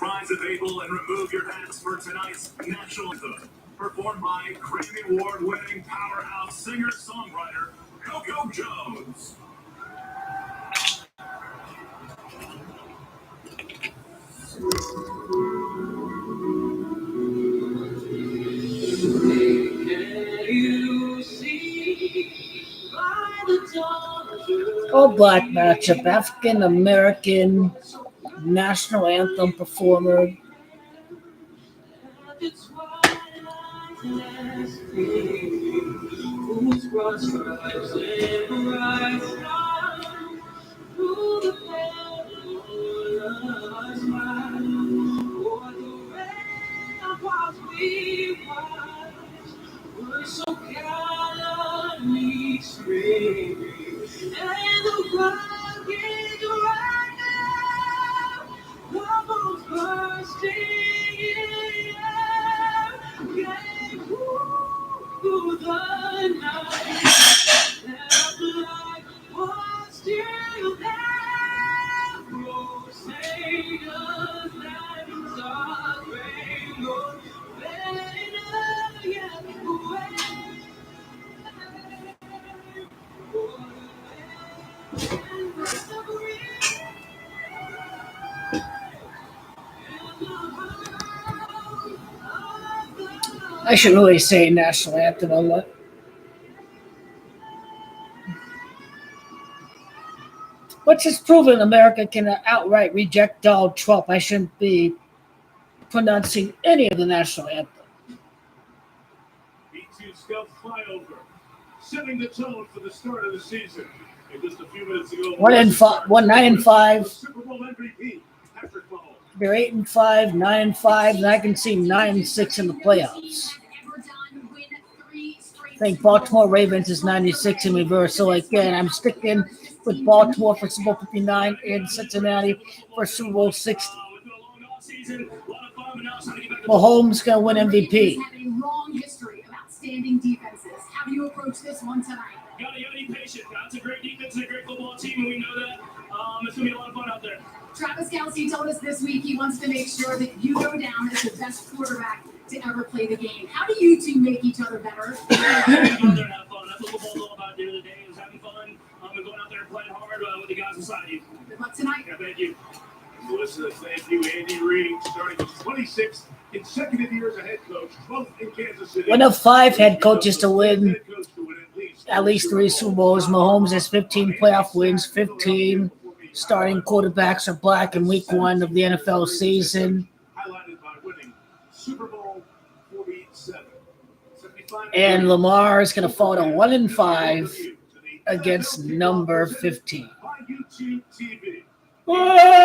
Rise the table and remove your hats for tonight's national anthem, performed by Grammy Award-winning powerhouse singer-songwriter Coco Jones. All black matchup, African American national anthem performer. I should really say national anthem. What's just proven America can outright reject Donald Trump. I shouldn't be pronouncing any of the national anthem. B2 stealth flyover, setting the tone for the start of the season. And just a few minutes ago, 9-5. Super Bowl MVP, Patrick Mahomes. They're 8-5, 9-5, and I can see 9-6 in the playoffs. I think Baltimore Ravens is 96 in reverse. So again, I'm sticking with Baltimore for Super Bowl 59 and Cincinnati for Super Bowl 60. Mahomes gonna win MVP. Have a long history of outstanding defenses. How do you approach this one tonight? You gotta be patient. That's a great defense and a great football team, and we know that. It's gonna be a lot of fun out there. Travis Kelce told us this week he wants to make sure that you go down as the best quarterback to ever play the game. How do you two make each other better? Go out there and have fun. That's what football's all about the other day, is having fun and going out there and playing hard with the guys beside you. Good luck tonight. Yeah, thank you. Melissa, thank you. Andy Reid starting his 26th consecutive years as head coach, both in Kansas City. One of 5 head coaches to win at least 3 Super Bowls. Mahomes has 15 playoff wins, 15 starting quarterbacks are black in week 1 of the NFL season. Highlighted by winning Super Bowl 47. And Lamar is going to fall to 1-5 against number 15. Oh!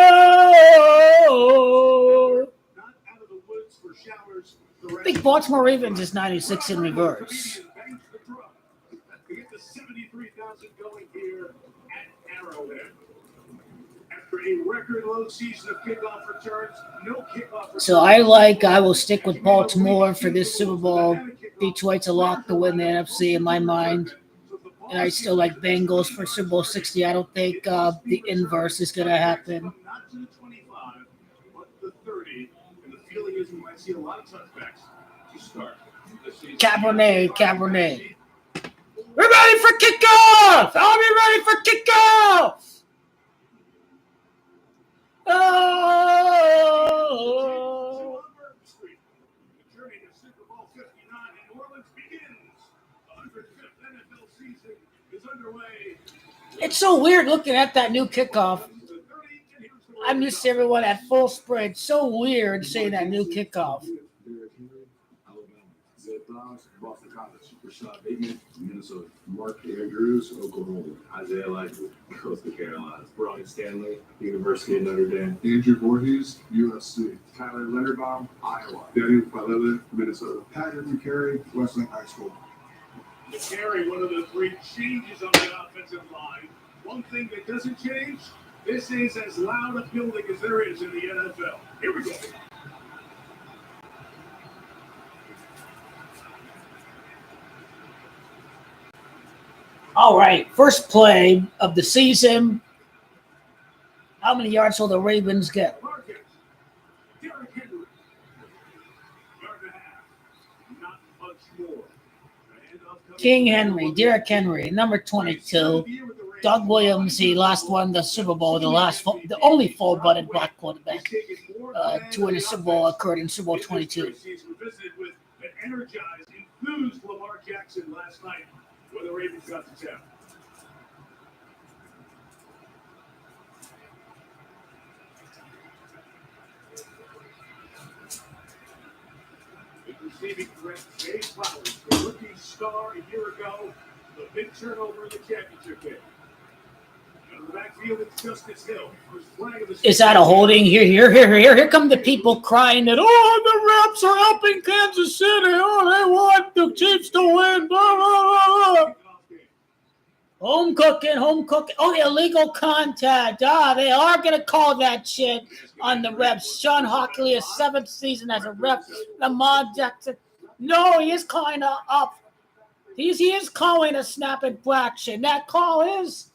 I think Baltimore Ravens is 96 in reverse. We get the 73,000 going here at Arrowhead. After a record low season of kickoff returns, no kickoff returns. So I will stick with Baltimore for this Super Bowl. Detroit's a lock to win the NFC in my mind. And I still like Bengals for Super Bowl 60. I don't think the inverse is going to happen. Not to the 25, but the 30. And the feeling is we might see a lot of touchbacks to start the season. Cabernet. We're ready for kickoff! Are we ready for kickoff? Oh! The journey to Super Bowl 59 in New Orleans begins. The 105th NFL season is underway. It's so weird looking at that new kickoff. I'm used to everyone at full spread. So weird seeing that new kickoff. Boston College, Rashad Bateman, Minnesota, Mark Andrews, Oklahoma, Isaiah Likely, Coastal Carolinas, Brian Stanley, University of Notre Dame, Andrew Voorhees, USC, Tyler Linderbaum, Iowa, Daniel Falele, Minnesota, Patrick McCary, Wesleyan High School. McCary, one of the 3 changes on the offensive line. One thing that doesn't change, this is as loud a building as there is in the NFL. Here we go. All right, first play of the season. How many yards will the Ravens get? Marcus, Derek King Henry, Derrick Henry, number 22. Doug Williams, he last won the Super Bowl, the only full-blooded black quarterback to win a Super Bowl occurred in Super Bowl 22. Visited with an energized, enthused Lamar Jackson last night when the Ravens got to town. Receiving threat, Jay Flowers, the rookie star a year ago, the big turnover in the championship game. In the backfield, it's Justice Hill. Is that a holding? Here come the people crying that, oh, the refs are helping Kansas City. Oh, they want the Chiefs to win. Blah, blah, blah. Home cooking. Oh, the illegal contact. They are going to call that shit on the refs. Sean Hockley, his 7th season as a ref. Lamar Jackson. No, he is calling he is calling a snap infraction. That call is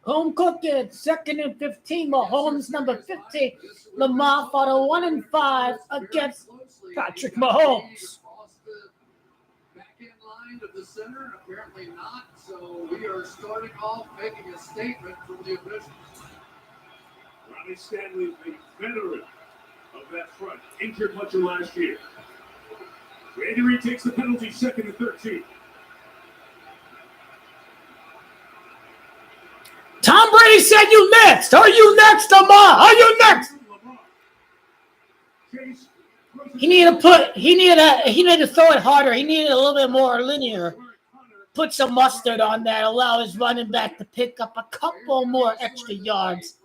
home cooking. 2nd and 15. Mahomes, number 15. Lamar fought a 1-5 against Patrick Mahomes. Of the center, apparently not. So we are starting off making a statement from the officials. Ronnie Stanley, the veteran of that front, injured much of last year. Randy Reed takes the penalty, 2nd and 13. Tom Brady said, "You next? Are you next, Lamar? Are you next?" He needed to throw it harder. He needed a little bit more linear. Put some mustard on that, allow his running back to pick up a couple more extra yards.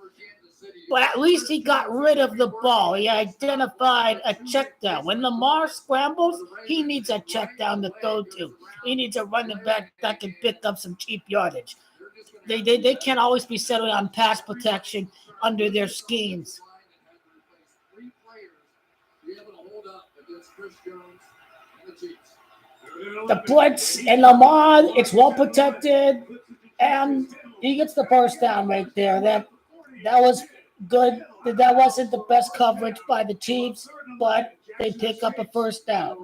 But at least he got rid of the ball. He identified a check down. When Lamar scrambles, he needs a check down to throw to. He needs a running back that can pick up some cheap yardage. They can't always be settling on pass protection under their schemes. The blitz and Lamar, it's well protected, and he gets the first down right there. That was good. That wasn't the best coverage by the Chiefs, but they pick up a first down.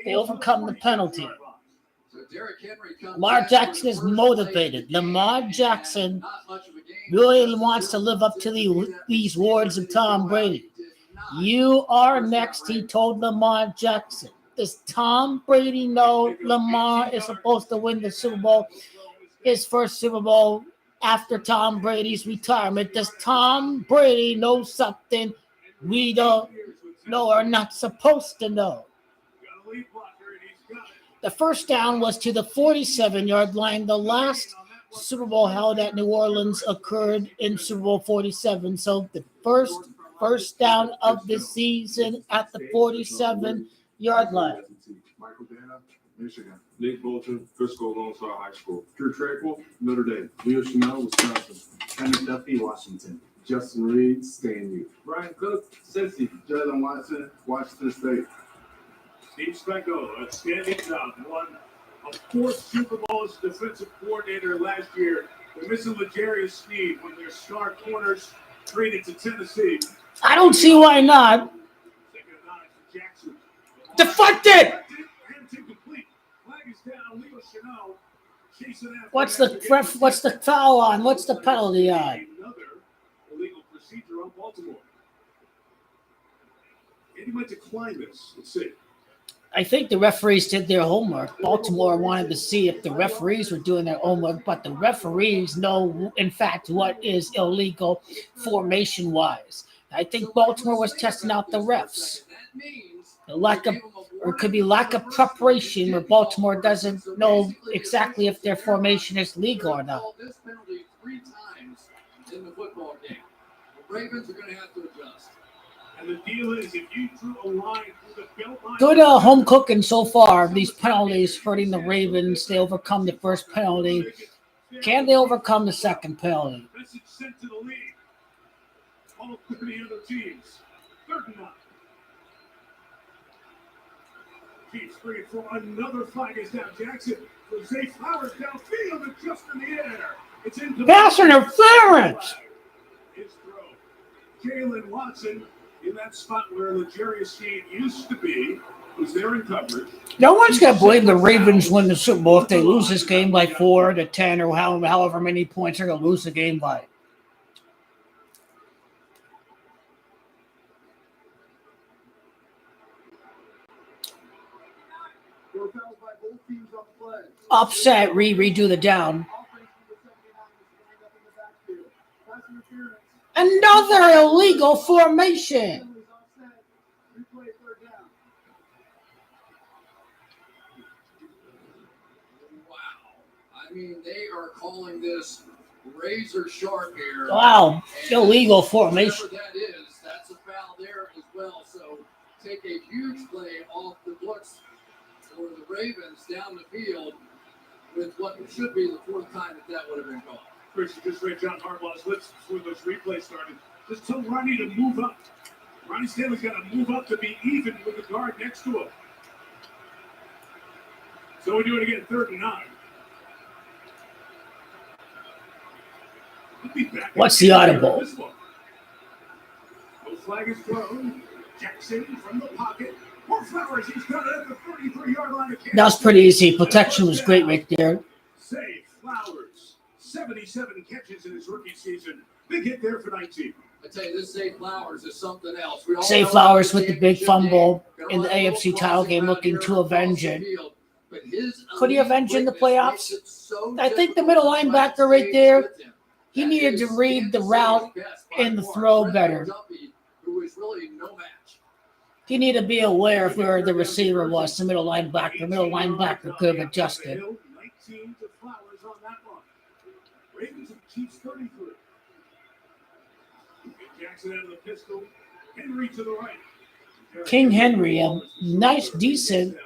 They overcome the penalty. Lamar Jackson is motivated. Lamar Jackson really wants to live up to these words of Tom Brady. You are next, he told Lamar Jackson. Does Tom Brady know Lamar is supposed to win the Super Bowl, his first Super Bowl after Tom Brady's retirement? Does Tom Brady know something we don't know or not supposed to know? The first down was to the 47-yard line. The last Super Bowl held at New Orleans occurred in Super Bowl 47. So the first down of the season at the 47-yard line. Michael Dana, Michigan. Nick Bolton, Frisco Lone Star High School. Drew Tranquil, Notre Dame. Leo Chanel, Wisconsin. Kenneth Duffy, Washington. Justin Reed, Stanley. Brian Cook, Cincy. Jalen Watson, Washington State. Steve Specco, a standing job, won a 4th Super Bowl as defensive coordinator last year. They're missing L'Jarius Sneed when their star corners traded to Tennessee. I don't see why not. Deflected! What's the foul on? What's the penalty on? Another illegal procedure on Baltimore. And he might decline this. Let's see. I think the referees did their homework. Baltimore wanted to see if the referees were doing their homework, but the referees know, in fact, what is illegal formation-wise. I think Baltimore was testing out the refs. It could be lack of preparation where Baltimore doesn't know exactly if their formation is legal or not. This penalty 3 times in the football game. The Ravens are going to have to adjust. And the deal is, if you drew a line through the belt line, Good home cooking so far. These penalties hurting the Ravens. They overcome the first penalty. Can they overcome the second penalty? message sent to the league. All 30 other teams. 3rd and 9. Chiefs free for another flag is down. Jackson. Jose Flowers downfield and just in the air. It's into Pass interference. His throw. Jalen Watson in that spot where L'Jarius Sneed used to be. was there in coverage. No one's going to blame the Ravens win the Super Bowl if they lose this game by 4 to 10 or however many points they're going to lose the game by. Upset, redo the down. Another illegal formation. Wow. I mean, they are calling this razor sharp here. Wow, illegal formation. Whatever that is, that's a foul there as well. So take a huge play off the books for the Ravens down the field with what should be the fourth time that would have been called. Chris, you just read John Harbaugh's lips before those replays started. Just tell Ronnie to move up. Ronnie Stanley's got to move up to be even with the guard next to him. So we do it again, 3rd and 9. We'll be back. What's the audible? No flag is thrown. Jackson from the pocket. More Flowers, he's got it at the 33-yard line. That was pretty easy. Protection was great right there. Save Flowers. 77 catches in his rookie season. Big hit there for 19. I tell you, this Zay Flowers is something else. Zay Flowers with the big fumble in the AFC title game, looking to avenge it. Could he avenge in the playoffs? I think the middle linebacker right there, he needed to read the route and the throw better. He needed to be aware of where the receiver was, the middle linebacker. The middle linebacker could have adjusted. 19 to Flowers on that one. Ravens and Chiefs 33. Jackson out of the pistol. Henry to the right. King Henry, a nice, decent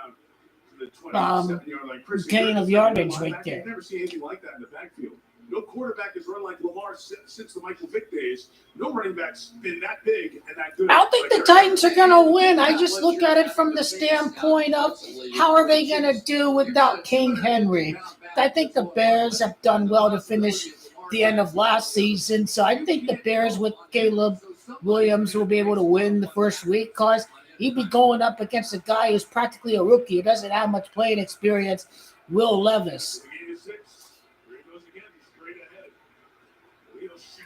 gain of yardage right there. I've never seen anything like that in the backfield. No quarterback has run like Lamar since the Michael Vick days. No running back's been that big and that good. I don't think the Titans are going to win. I just look at it from the standpoint of how are they going to do without King Henry. I think the Bears have done well to finish the end of last season. So I think the Bears with Caleb Williams will be able to win the first week because he'd be going up against a guy who's practically a rookie who doesn't have much playing experience, Will Levis.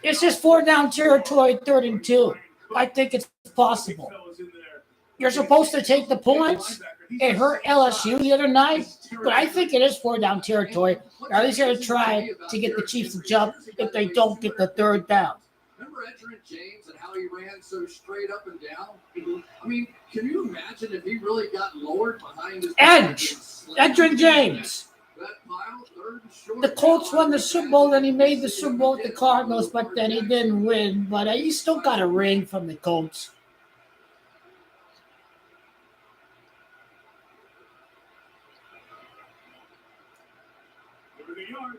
It's just 4-down territory, 3rd and 2. I think it's possible. You're supposed to take the points. It hurt LSU the other night, but I think it is 4-down territory. Or at least going to try to get the Chiefs to jump if they don't get the 3rd down. Remember Edgerrin James and how he ran so straight up and down? I mean, can you imagine if he really got lowered behind his Edgerrin James. The Colts won the Super Bowl, then he made the Super Bowl with the Cardinals, but then he didn't win. But he still got a ring from the Colts. Over the yard.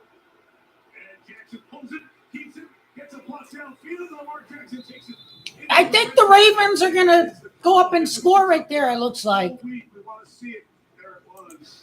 And Jackson pulls it, keeps it, gets a block downfield. Lamar Jackson takes it. I think the Ravens are going to go up and score right there, it looks like. We want to see it. There it was.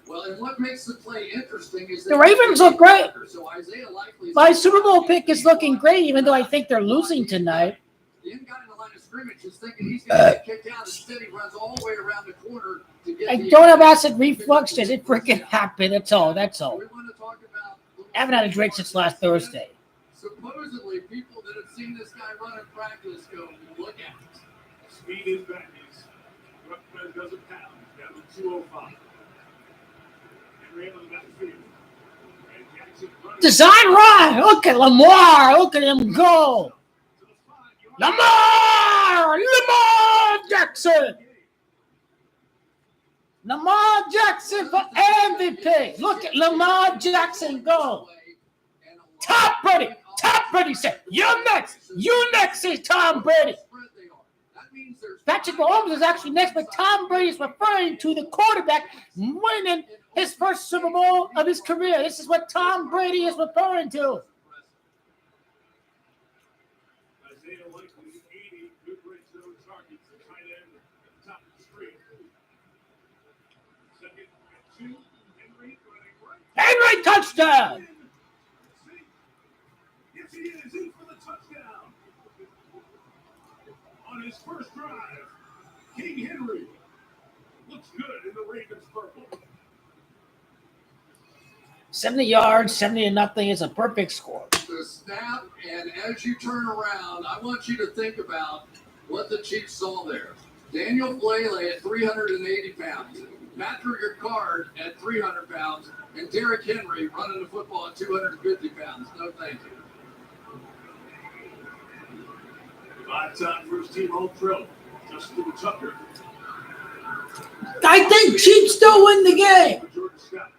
Well, and what makes the play interesting is The Ravens look great. So Isaiah Likely's My Super Bowl pick is looking great, even though I think they're losing tonight. The end guy in the line of scrimmage is thinking he's going to get kicked out. Instead, he runs all the way around the corner to get I the don't have acid reflux. Does it freaking happen? That's all. That's all. We want to talk about I haven't had a drink since last Thursday. supposedly people that have seen this guy run in practice go, look at it. Speed is back. Lichtman doesn't pound. Down to 205. Henry on the backfield. And Jackson running. Design run. Look at Lamar. Look at him go. Lamar Jackson. Lamar Jackson for MVP. Look at Lamar Jackson go. Tom Brady. Tom Brady said, "You're next. You next," is Tom Brady. Patrick Mahomes is actually next, but Tom Brady is referring to the quarterback winning his first Super Bowl of his career. This is what Tom Brady is referring to. Isaiah Likely, 80, good red zone targets, tight end, top of the screen. Second and 2, Henry running right. Henry touchdown. Yes, he is in for the touchdown. On his first drive, King Henry. looks good in the Ravens purple. 70 yards, 70-0 is a perfect score. The snap, and as you turn around, I want you to think about what the Chiefs saw there. Daniel Blaley at 380 pounds, Patrick Ricard at 300 pounds, and Derrick Henry running the football at 250 pounds. No thank you. 5-time first-team All-Pro, Justin Tucker. I think Chiefs still win the game. Jordan Scott.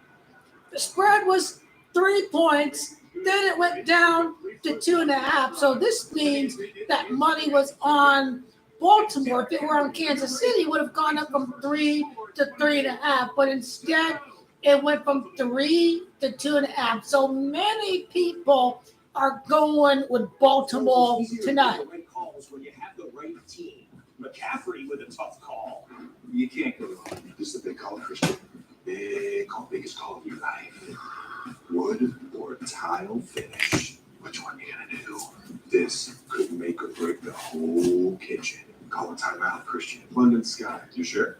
The spread was 3 points. Then it went down to 2.5. So this means that money was on Baltimore. If it were on Kansas City, it would have gone up from 3 to 3.5. But instead, it went from 3 to 2.5. So many people are going with Baltimore tonight. Calls when you have the right team. McCaffrey with a tough call. You can't go wrong. This is a big call, Christian. Big call, biggest call of your life. Wood or tile finish. Which one you gonna do? This could make or break the whole kitchen. Call a timeout, Christian. London Sky. You sure?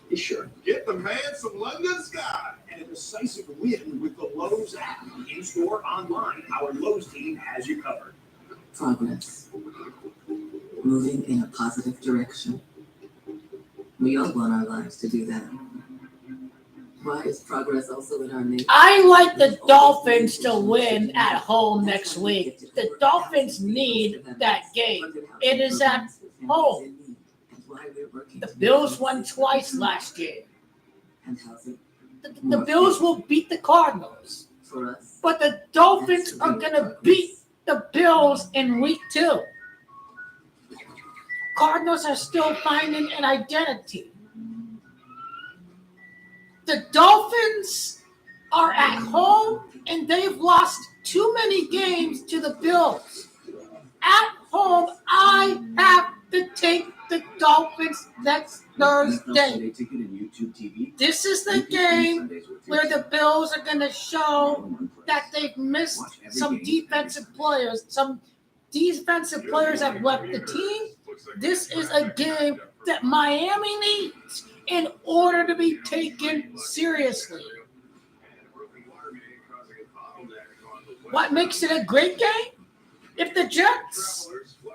You sure? Get the man some London Sky. And a decisive win with the Lowe's app. In-store, online, our Lowe's team has you covered. Progress. Moving in a positive direction. We all want our lives to do that. Why is progress also in our nation? I like the Dolphins to win at home next week. The Dolphins need that game. It is at home. The Bills won twice last year. And how's it The Bills will beat the Cardinals. for us? But the Dolphins are going to beat the Bills in week 2. Cardinals are still finding an identity. The Dolphins are at home, and they've lost too many games to the Bills. At home, I have to take the Dolphins next Thursday. This is the game where the Bills are going to show that they've missed some defensive players. Some defensive players have left the team. This is a game that Miami needs in order to be taken seriously. What makes it a great game? If the Jets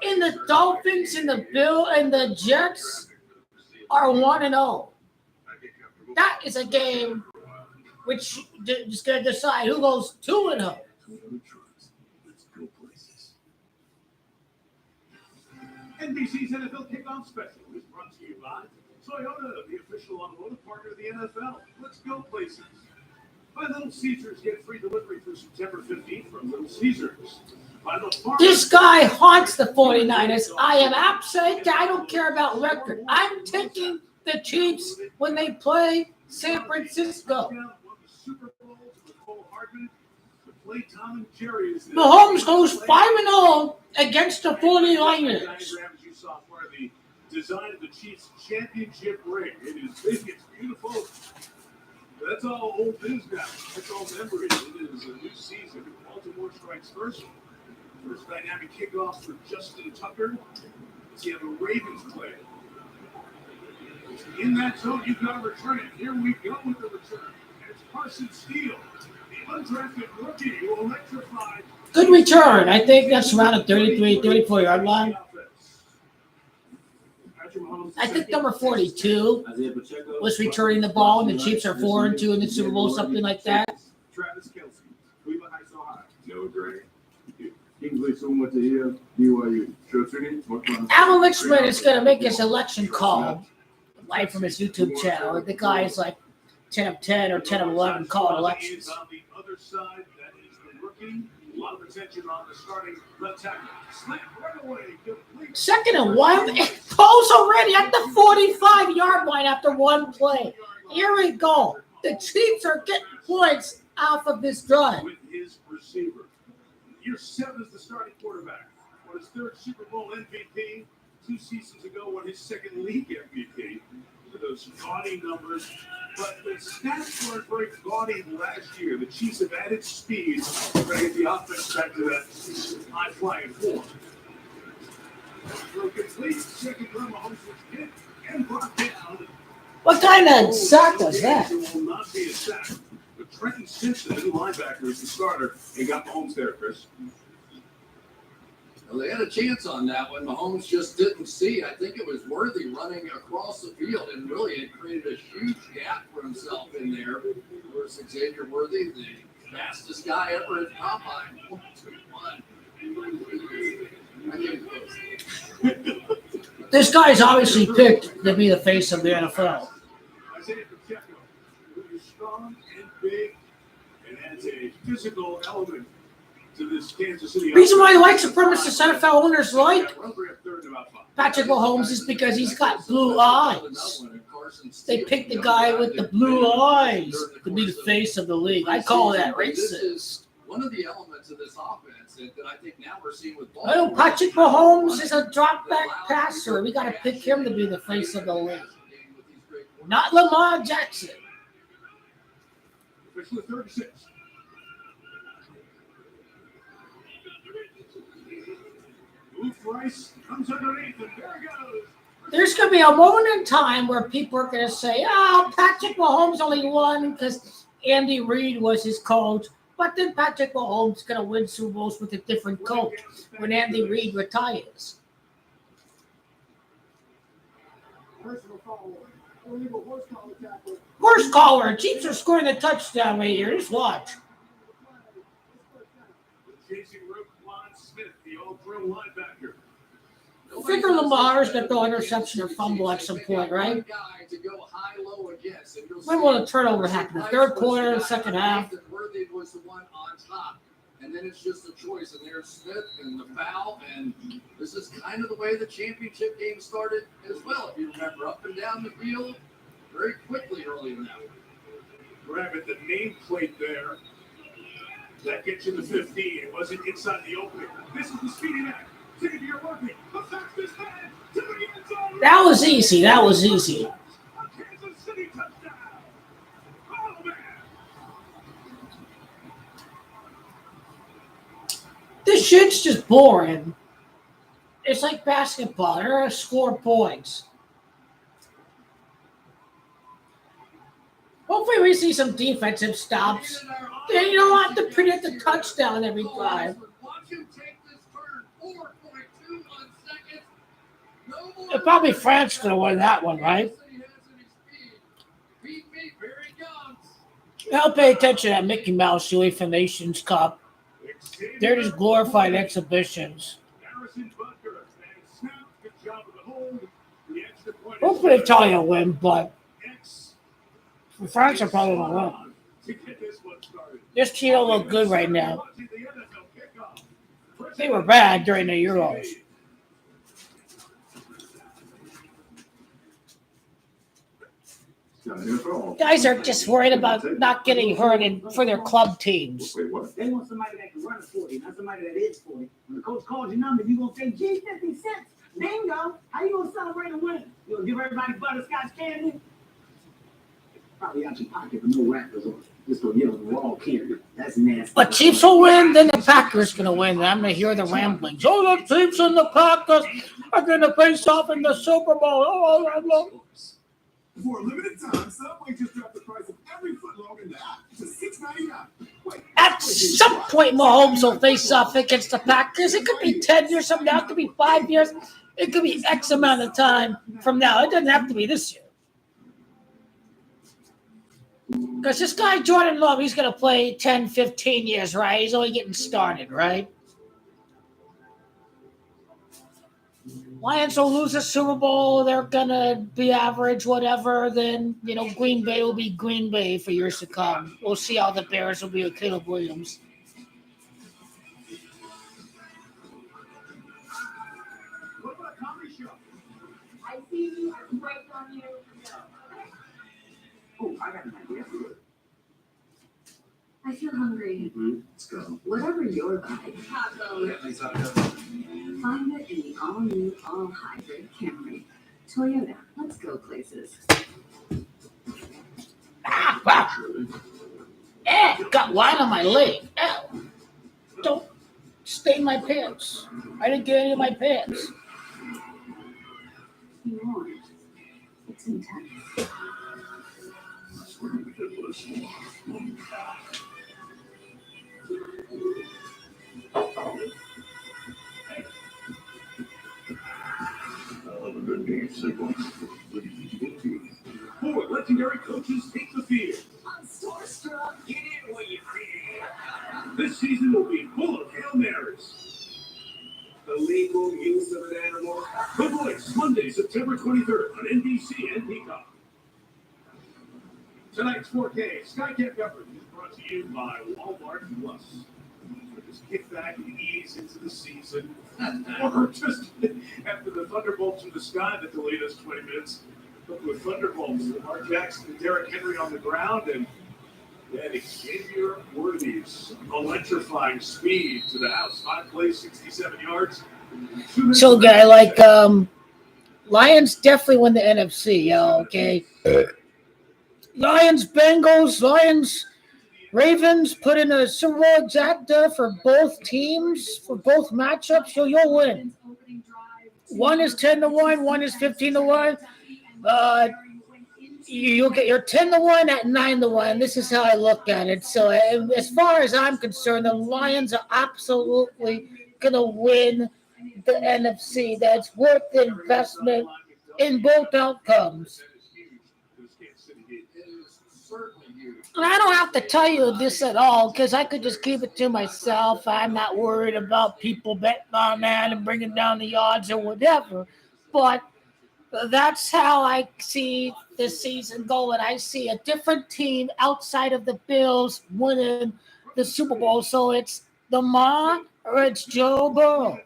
and the Dolphins and the Bill and the Jets are 1-0, that is a game which is going to decide who goes 2-0. NBC's NFL Kickoff Special is brought to you by Toyota, the official automotive partner of the NFL. Let's go places. By Little Caesars, get free delivery through September 15th from Little Caesars. By the This guy haunts the 49ers. I am upset. I don't care about record. I'm taking the Chiefs when they play San Francisco. Mahomes goes 5-0 against the 49ers. You saw part of the design of the Chiefs championship ring. It is big, it's beautiful. That's all old news now. That's all memories. It is a new season. Baltimore strikes first. First dynamic kickoff for Justin Tucker. See how the Ravens play. In that zone, you've got to return it. Here we go with the return. And it's Carson Steele, the undrafted rookie who electrified. Good return. I think that's around a 33, 34-yard line. I think number 42 was returning the ball, and the Chiefs are 4-2 in the Super Bowl, something like that. Travis Kelce, Cleveland Heights, Ohio. No Dre. Kingsley Soon went to here. BYU. Alan Lichtman is going to make his election call live from his YouTube channel. The guy is like 10 of 10 or 10 of 11 calling elections. On the other side, that is the rookie. A lot of attention on the starting left tackle. Slant right away. Complete. 2nd and 1. It goes already at the 45-yard line after one play. Here we go. The Chiefs are getting points off of this drive. With his receiver. Year 7 as the starting quarterback. Won his 3rd Super Bowl MVP. 2 seasons ago, won his 2nd league MVP. With those gaudy numbers. But the stats weren't very gaudy last year. The Chiefs have added speed to get the offense back to that high-flying form. Throw complete. Second throw, Mahomes was hit and brought down. What kind of sack was that? It will not be a sack. But Trenton Simpson, the new linebacker, is the starter and got Mahomes there, Chris. Well, they had a chance on that one. Mahomes just didn't see. I think it was Worthy running across the field, and really it created a huge gap for himself in there. Of course, Xavier Worthy, the fastest guy ever at Combine. 1-2-1. This guy's obviously picked to be the face of the NFL. Isaiah Pacheco, who's strong and big and adds a physical element to this Kansas City. Reason why white supremacist NFL owners like Patrick Mahomes is because he's got blue eyes. They picked the guy with the blue eyes to be the face of the league. I call that racist. One of the elements of this offense that I think now we're seeing with I know Patrick Mahomes is a drop back passer. We got to pick him to be the face of the league, not Lamar Jackson. Officially 36. Luke Rice comes underneath, and there he goes. There's going to be a moment in time where people are going to say, Patrick Mahomes only won because Andy Reid was his coach. But then Patrick Mahomes is going to win Super Bowls with a different coach when Andy Reid retires. Horse collar. Chiefs are scoring a touchdown right here. Just watch. Chasing Roquan Smith, the all-pro linebacker. Figure Lamar's going to throw interception or fumble at some point, right? When will the turnover happen? The third quarter, the second half? Worthy was the one on top. And then it's just a choice. And there's Smith and the foul. And this is kind of the way the championship game started as well. If you remember, up and down the field very quickly early in that one. Grab at the nameplate there. That gets you to 15. It wasn't inside the opening. This is the speedy man. Xavier Worthy. The fastest man to the end zone. That was easy. That was easy. A Kansas City touchdown. Oh, man. This shit's just boring. It's like basketball. They're going to score points. Hopefully we see some defensive stops. You don't have to predict the touchdown every time. Probably France is going to win that one, right? I'll pay attention to that Mickey Mouse UEFA Nations Cup. They're just glorified exhibitions. Hopefully Italia will win, but France are probably going to win. This team don't look good right now. They were bad during the Euros. Guys are just worried about not getting hurt for their club teams. Wait, what? They want somebody that can run a 40, not somebody that is 40. When the coach calls your number, you're going to say, gee, 50 cents. Bingo. How you going to celebrate a win? You going to give everybody butterscotch candy? Probably out your pocket with no wrappers on it. Just going to get on the wall candy. That's nasty. But Chiefs will win, then the Packers going to win. I'm going to hear the ramblings. Oh, the Chiefs and the Packers are going to face off in the Super Bowl. Oh, I love it. For a limited time, Subway just dropped the price of every footlong in the app to $6.99. At some point, Mahomes will face off against the Packers. It could be 10 years from now. It could be 5 years. It could be X amount of time from now. It doesn't have to be this year. Because this guy, Jordan Love, he's going to play 10, 15 years, right? He's only getting started, right? Lions will lose a Super Bowl. They're going to be average, whatever. Then, Green Bay will be Green Bay for years to come. We'll see how the Bears will be with Caleb Williams. I see you. I'm right on you. Oh, I got an idea. I feel hungry. Let's go. Whatever your vibe. Find it in the all-new, all-hybrid Camry. Toyota, let's go places. Wow. Got wine on my leg. Ow. Don't stain my pants. I didn't get any of my pants. You want it. It's intense. Four legendary coaches take the field. I'm starstruck. Get in where you fit. This season will be full of Hail Marys. The legal use of an animal. The Voice, Monday, September 23rd on NBC and Peacock. Tonight's 4K Skycap coverage is brought to you by Walmart Plus. So just kick back and ease into the season. Or just after the thunderbolts from the sky that delayed us 20 minutes. Look with thunderbolts, Lamar Jackson and Derrick Henry on the ground, and then Xavier Worthy's electrifying speed to the house. 5 plays, 67 yards. So, guy, like, Lions definitely win the NFC, okay? Lions, Bengals, Lions, Ravens put in a Super Bowl exacta for both teams, for both matchups, so you'll win. One is 10-1, one is 15-1. You'll get your 10-1 at 9-1. This is how I look at it. So, as far as I'm concerned, the Lions are absolutely going to win the NFC. That's worth the investment in both outcomes. And I don't have to tell you this at all because I could just keep it to myself. I'm not worried about people betting on that and bringing down the odds or whatever. But that's how I see this season going. I see a different team outside of the Bills winning the Super Bowl. So it's Lamar or it's Joe Burrow.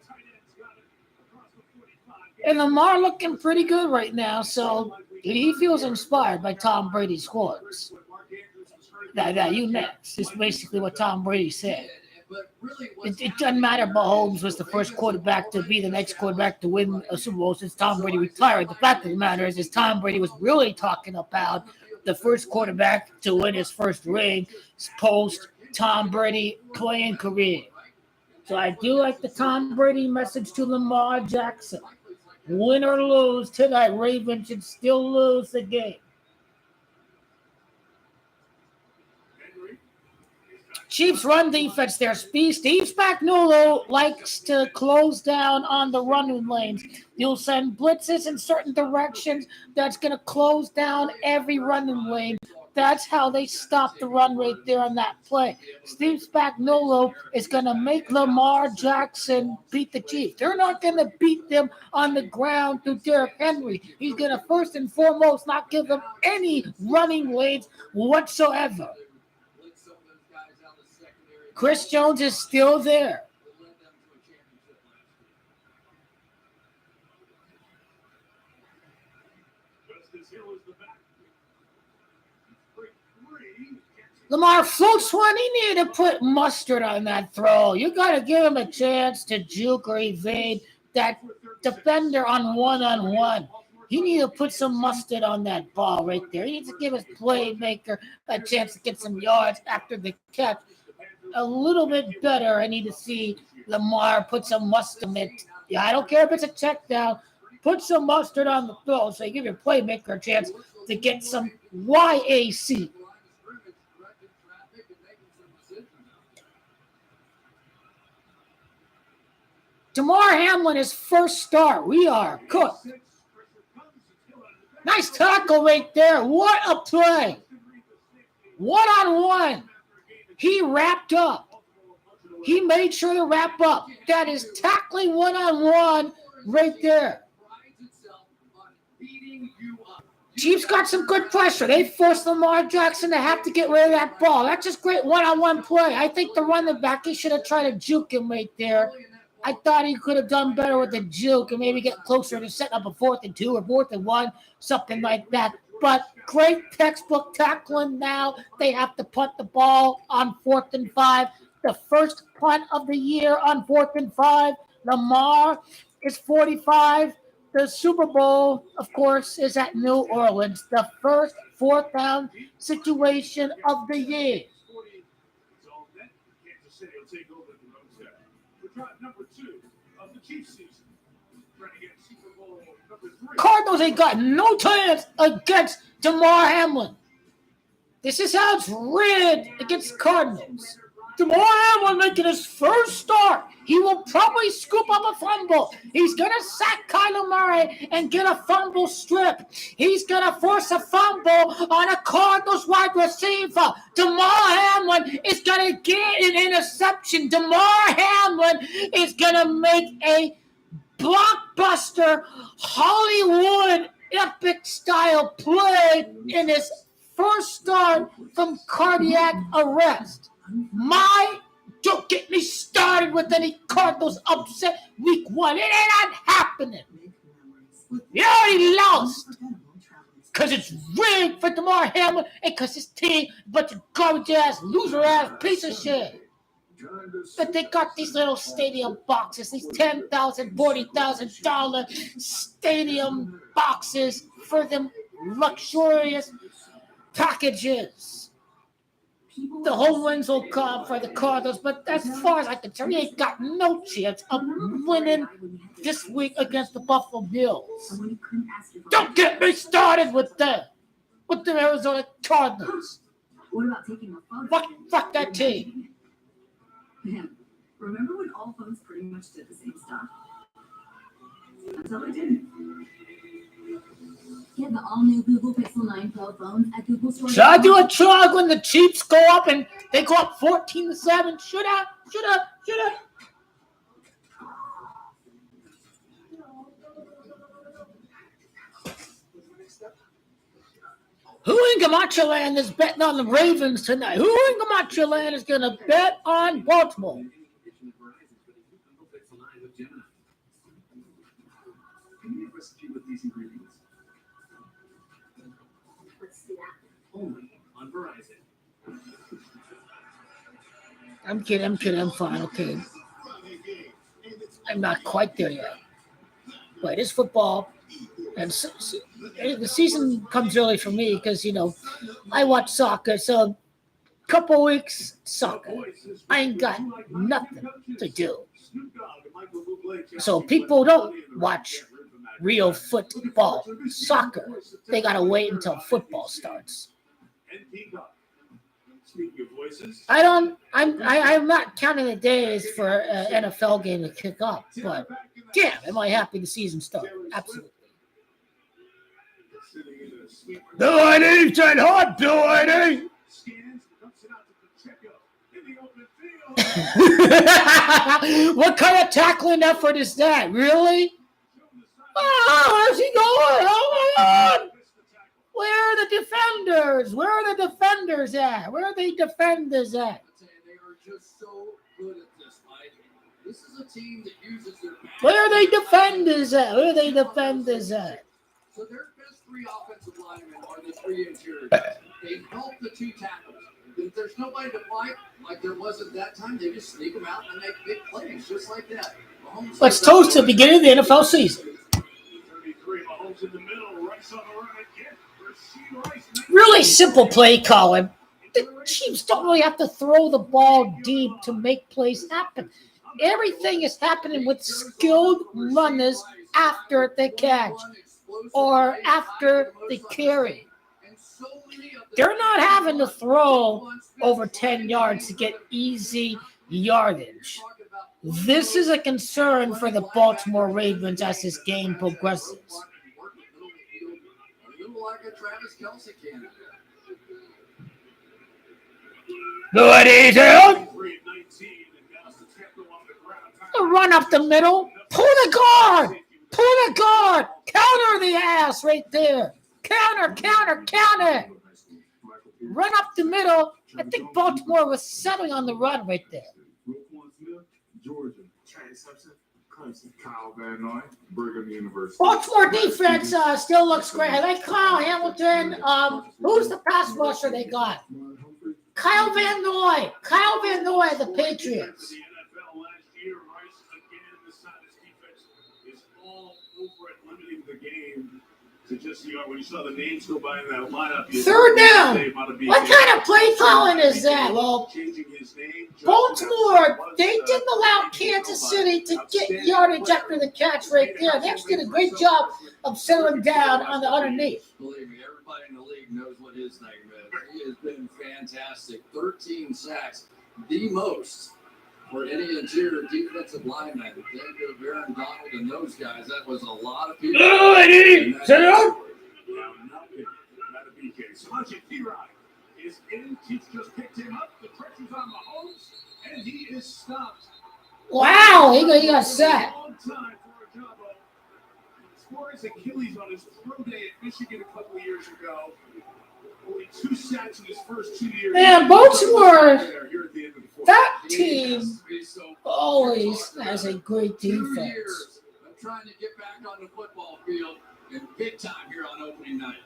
And Lamar looking pretty good right now. So he feels inspired by Tom Brady's quotes. That you next is basically what Tom Brady said. It doesn't matter if Mahomes was the first quarterback to be the next quarterback to win a Super Bowl since Tom Brady retired. The fact of the matter is Tom Brady was really talking about the first quarterback to win his first ring post Tom Brady playing career. So I do like the Tom Brady message to Lamar Jackson. Win or lose tonight, Ravens should still lose the game. Chiefs run defense there. Steve Spagnuolo likes to close down on the running lanes. You'll send blitzes in certain directions. That's going to close down every running lane. That's how they stop the run right there on that play. Steve Spagnuolo is going to make Lamar Jackson beat the Chiefs. They're not going to beat them on the ground through Derrick Henry. He's going to first and foremost not give them any running lanes whatsoever. Chris Jones is still there. Lamar floats one. He needed to put mustard on that throw. You got to give him a chance to juke or evade that defender on one-on-one. He needs to put some mustard on that ball right there. He needs to give his playmaker a chance to get some yards after the catch. A little bit better. I need to see Lamar put some mustard on it. Yeah, I don't care if it's a check down. Put some mustard on the throw so you give your playmaker a chance to get some YAC. Damar Hamlin, his first start. We are cooked. Nice tackle right there. What a play. One-on-one. He wrapped up. He made sure to wrap up. That is tackling one-on-one right there. Chiefs got some good pressure. They forced Lamar Jackson to have to get rid of that ball. That's just great one-on-one play. I think the running back, he should have tried to juke him right there. I thought he could have done better with the juke and maybe get closer to setting up a 4th and 2 or 4th and 1, something like that. But great textbook tackling now. They have to punt the ball on 4th and 5. The first punt of the year on 4th and 5. Lamar is 45. The Super Bowl, of course, is at New Orleans. The first 4th down situation of the year. Number 2 of the Chiefs season. Cardinals ain't got no chance against Damar Hamlin. This is how it's rigged against Cardinals. Damar Hamlin making his first start. He will probably scoop up a fumble. He's going to sack Kyler Murray and get a fumble strip. He's going to force a fumble on a Cardinals wide receiver. Damar Hamlin is going to get an interception. Damar Hamlin is going to make a blockbuster Hollywood epic style play in his first start from cardiac arrest. Don't get me started with any Cardinals upset week 1. It ain't not happening. You already lost. Because it's rigged for Damar Hamlin and because his team, a bunch of garbage ass, loser ass, piece of shit. But they got these little stadium boxes, these $10,000, $40,000 stadium boxes for them luxurious packages. The home wins will come for the Cardinals, but as far as I can tell, he ain't got no chance of winning this week against the Buffalo Bills. Don't get me started with them, with the Arizona Cardinals. What about taking a photo? Fuck that team. Man, remember when all phones pretty much did the same stuff? Until they didn't. Get the all-new Google Pixel 9 Pro phones at Google Store. Should I do a chug when the Chiefs go up and they go up 14-7? Should I? Who in Gamacha Land is betting on the Ravens tonight? Who in Gamacha Land is going to bet on Baltimore? Only on Verizon. I'm kidding. I'm fine. Okay. I'm not quite there yet. But it's football. And the season comes early for me because, I watch soccer. So, couple weeks, soccer. I ain't got nothing to do. So, people don't watch real football, soccer. They got to wait until football starts. I'm not counting the days for an NFL game to kick off, but damn, am I happy the season started. Absolutely. Bill ID, Ted Hart, Bill ID. What kind of tackling effort is that? Really? Oh, where's he going? Oh, my God. Where are the defenders? Where are the defenders at? Where are the defenders at? They are just so good at this, Mike. This is a team that uses their Where are the defenders at? Where are the defenders at? So their best three offensive linemen are the three interiors. They help the two tackles. If there's nobody to fight, like there was at that time, they just sneak them out and make big plays, just like that. Let's toast to the beginning of the NFL season. Really simple play calling. The Chiefs don't really have to throw the ball deep to make plays happen. Everything is happening with skilled runners after the catch or after the carry. They're not having to throw over 10 yards to get easy yardage. This is a concern for the Baltimore Ravens as this game progresses. Good evening. Run up the middle. Pull the guard. Counter the ass right there. Counter. Run up the middle. I think Baltimore was settling on the run right there. Georgia, Kyle Van Noy, Brigham University. Baltimore defense still looks great. I like Kyle Hamilton. Who's the pass rusher they got? Kyle Van Noy, the Patriots. When you saw the names go by in that lineup, third down. What kind of play calling is that? Well, Baltimore, they didn't allow Kansas City to get yardage after the catch right there. They actually did a great job of settling down on the underneath. Believe me, everybody in the league knows what his name is. He has been fantastic. 13 sacks, the most for any interior defensive lineman. Think of Aaron Donald and those guys. That was a lot of people. Sit up. Now nothing. Not a BK. Selection T-Rod is in. Chiefs just picked him up. The pressure's on Mahomes, and he is stopped. Wow, he got set. Long time for Ajabo. Tore his Achilles on his pro day at Michigan a couple of years ago. Only 2 sacks in his first 2 years. Man, Baltimore, Here at the end of the fourth. that team always has a great 2 defense. years of trying to get back on the football field and big time here on opening night.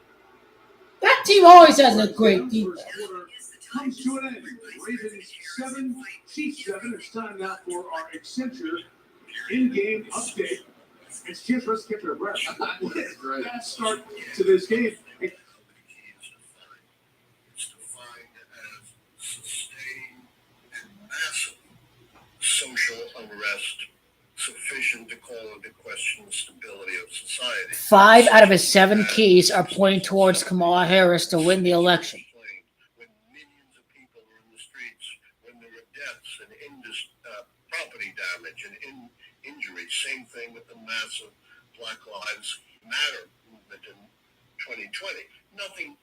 That team always has a great defense. First quarter comes to an end. Ravens 7, Chiefs 7. It's time now for our Accenture in-game update. It's just for us to catch our breath. Great. Fast start to this game. Social unrest sufficient to call into question the stability of society. 5 out of his 7 keys are pointing towards Kamala Harris to win the election. When millions of people are in the streets, when there are deaths and property damage and injuries, same thing with the massive Black Lives Matter movement in 2020. Nothing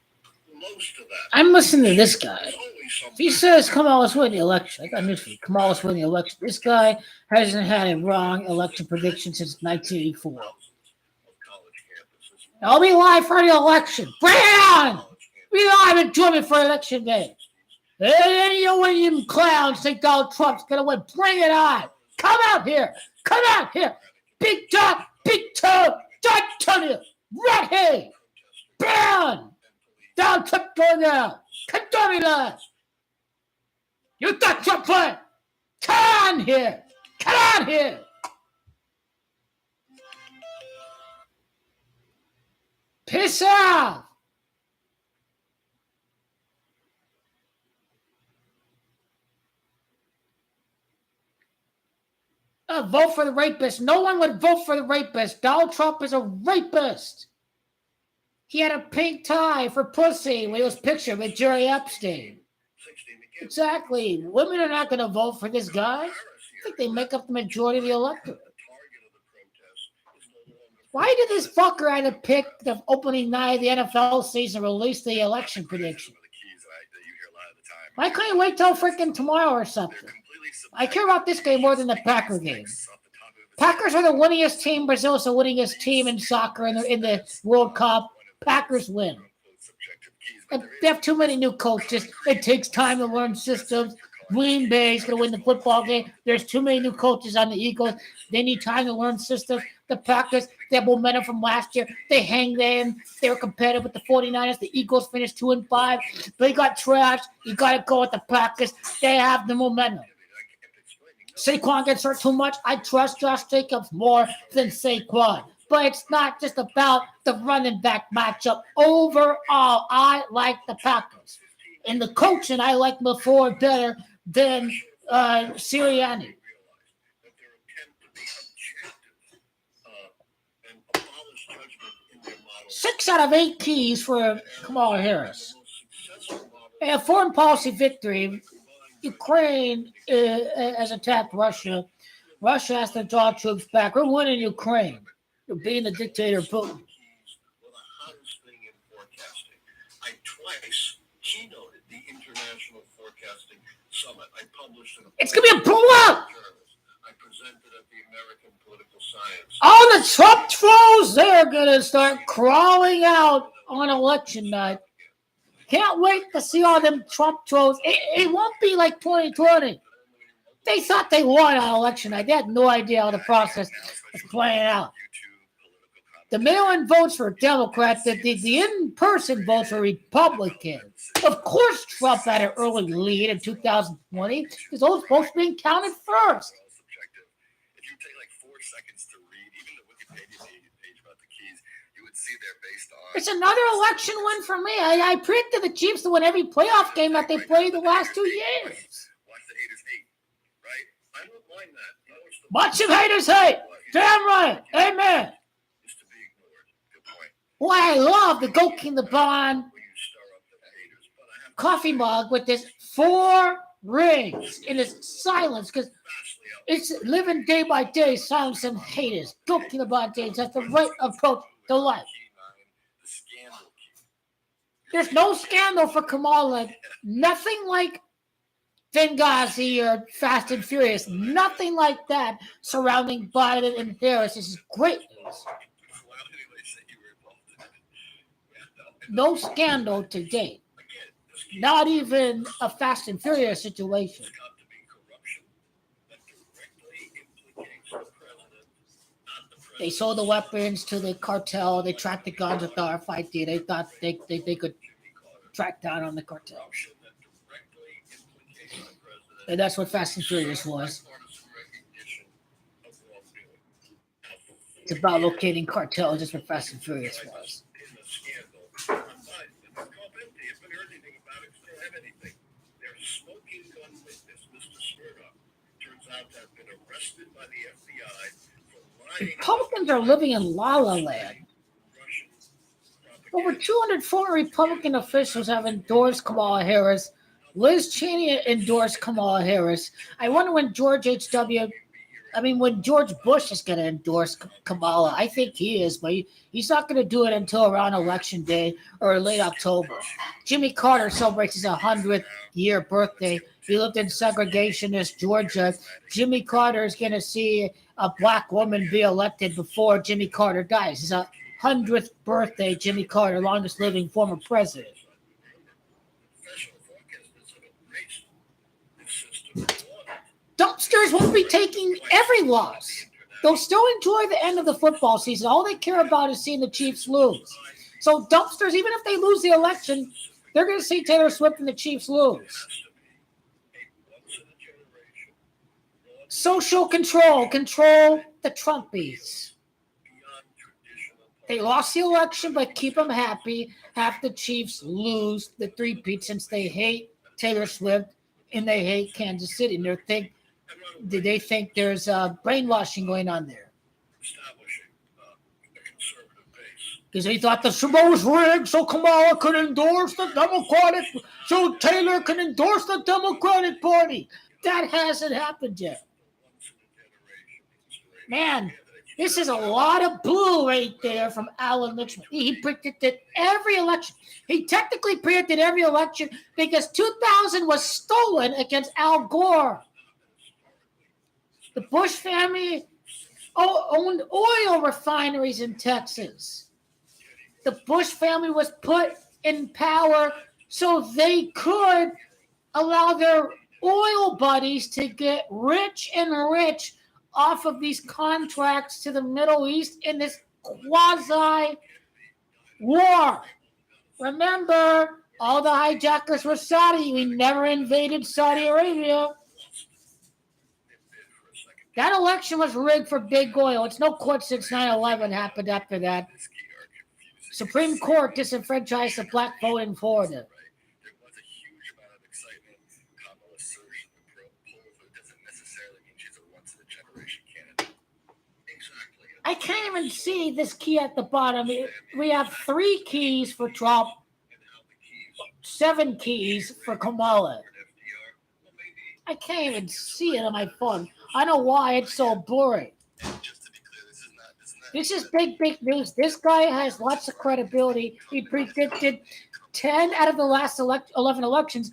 close to that. I'm listening to this guy. There's always something. If he says Kamala's winning the election, I got news for you. Kamala's winning the election. This guy hasn't had a wrong election prediction since 1984. Of college campuses. I'll be live for the election. Bring it on! Be live and join me for election day. Any of you clowns think Donald Trump's gonna win? Bring it on! Come out here! Come out here! Big talk, big toe, John Tony, redhead, Brown, Donald Trump going out. Condone that. You thought Trump won? Come on here! Come on here! Piss off! Vote for the rapist. No one would vote for the rapist. Donald Trump is a rapist. He had a pink tie for pussy when he was pictured with Jerry Epstein. Exactly. Women are not going to vote for this guy. I think they make up the majority of the electorate. Why did this fucker had to pick the opening night of the NFL season to release the election prediction? Why couldn't you wait till freaking tomorrow or something? I care about this game more than the Packer game. Packers are the winningest team. Brazil is the winningest team in soccer in the World Cup. Packers win. And they have too many new coaches. It takes time to learn systems. Green Bay is going to win the football game. There's too many new coaches on the Eagles. They need time to learn systems. The Packers, they have momentum from last year. They hang them. They were competitive with the 49ers. The Eagles finished 2-5. They got trashed. You got to go with the Packers. They have the momentum. Saquon gets hurt too much. I trust Josh Jacobs more than Saquon. But it's not just about the running back matchup. Overall, I like the Packers. And the coaching, I like LaFleur better than Sirianni. 6 out of 8 keys for Kamala Harris. A foreign policy victory. Ukraine has attacked Russia. Russia has to draw troops back. We're winning Ukraine. You're being the dictator Putin. I twice keynoted the International Forecasting Summit. I published an It's going to be a blowout. I presented at the American Political Science. All the Trump trolls, they're going to start crawling out on election night. Can't wait to see all them Trump trolls. It won't be like 2020. They thought they won on election night. They had no idea how the process was playing out. The mail-in votes for Democrats, the in-person votes for Republicans. Of course Trump had an early lead in 2020 because those votes being counted first. If you take like 4 seconds to read even the Wikipedia page about the keys, you would see they're based on... It's another election win for me. I predicted the Chiefs to win every playoff game that they played the last 2 years. Watch the haters hate, right? I don't mind that. You know, it's the Watch them haters hate. Damn right. Amen. I love the Go King the Bond coffee mug with this 4 rings in its silence because it's living day by day, silence and haters. Go King the Bond days. That's the right approach to life. There's no scandal for Kamala. Nothing like Benghazi or Fast and Furious. Nothing like that surrounding Biden and Harris. This is great news. No scandal to date. Not even a Fast and Furious situation. They sold the weapons to the cartel. They tracked the guns with the RFID. They thought they could track down on the cartel. And that's what Fast and Furious was. It's about locating cartels. That's what Fast and Furious was. Republicans are living in La La Land. Over 204 Republican officials have endorsed Kamala Harris. Liz Cheney endorsed Kamala Harris. I wonder when when George Bush is going to endorse Kamala. I think he is, but he's not going to do it until around Election Day or late October. Jimmy Carter celebrates his 100th year birthday. He lived in segregationist Georgia. Jimmy Carter is going to see a black woman be elected before Jimmy Carter dies. His 100th birthday, Jimmy Carter, longest living former president. Dumpsters won't be taking every loss. They'll still enjoy the end of the football season. All they care about is seeing the Chiefs lose. So dumpsters, even if they lose the election, they're going to see Taylor Swift and the Chiefs lose. Social control the Trumpies. They lost the election, but keep them happy. Have the Chiefs lose the three-peat since they hate Taylor Swift and they hate Kansas City. And they think there's brainwashing going on there. Because they thought the Super Bowl was rigged, so Kamala could endorse the Democratic, so Taylor can endorse the Democratic Party. That hasn't happened yet. Man, this is a lot of blue right there from Alan Lichtman. He predicted every election. He technically predicted every election because 2000 was stolen against Al Gore. The Bush family owned oil refineries in Texas. The Bush family was put in power so they could allow their oil buddies to get rich and rich off of these contracts to the Middle East in this quasi-war. Remember, all the hijackers were Saudi. We never invaded Saudi Arabia. That election was rigged for big oil. It's no coincidence 9/11 happened after that. Supreme Court disenfranchised the black vote in Florida. I can't even see this key at the bottom. We have 3 keys for Trump, 7 keys for Kamala. I can't even see it on my phone. I don't know why it's so blurry. This is big news. This guy has lots of credibility. He predicted 10 out of the last 11 elections.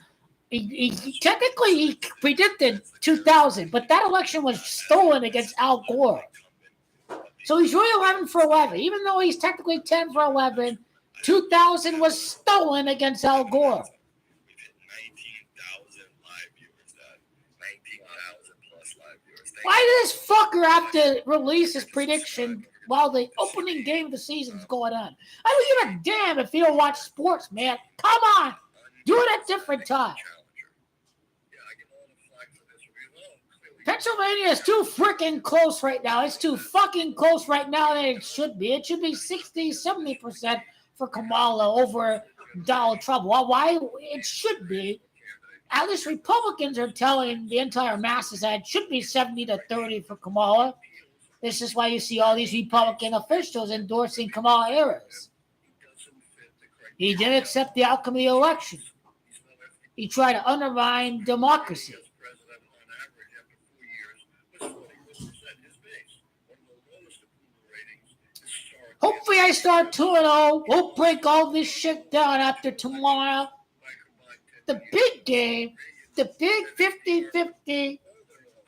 He technically predicted 2000, but that election was stolen against Al Gore. So he's really 11 for 11. Even though he's technically 10 for 11, 2000 was stolen against Al Gore. Why does this fucker have to release his prediction while the opening game of the season is going on? I don't give a damn if you don't watch sports, man. Come on. Do it at different time. Pennsylvania is too freaking close right now. It's too fucking close right now than it should be. It should be 60, 70% for Kamala over Donald Trump. Well, why it should be? At least Republicans are telling the entire masses that it should be 70-30 for Kamala. This is why you see all these Republican officials endorsing Kamala Harris. He didn't accept the outcome of the election. He tried to undermine democracy. Hopefully I start 2-0. We'll break all this shit down after tomorrow. The big game, the big 50-50,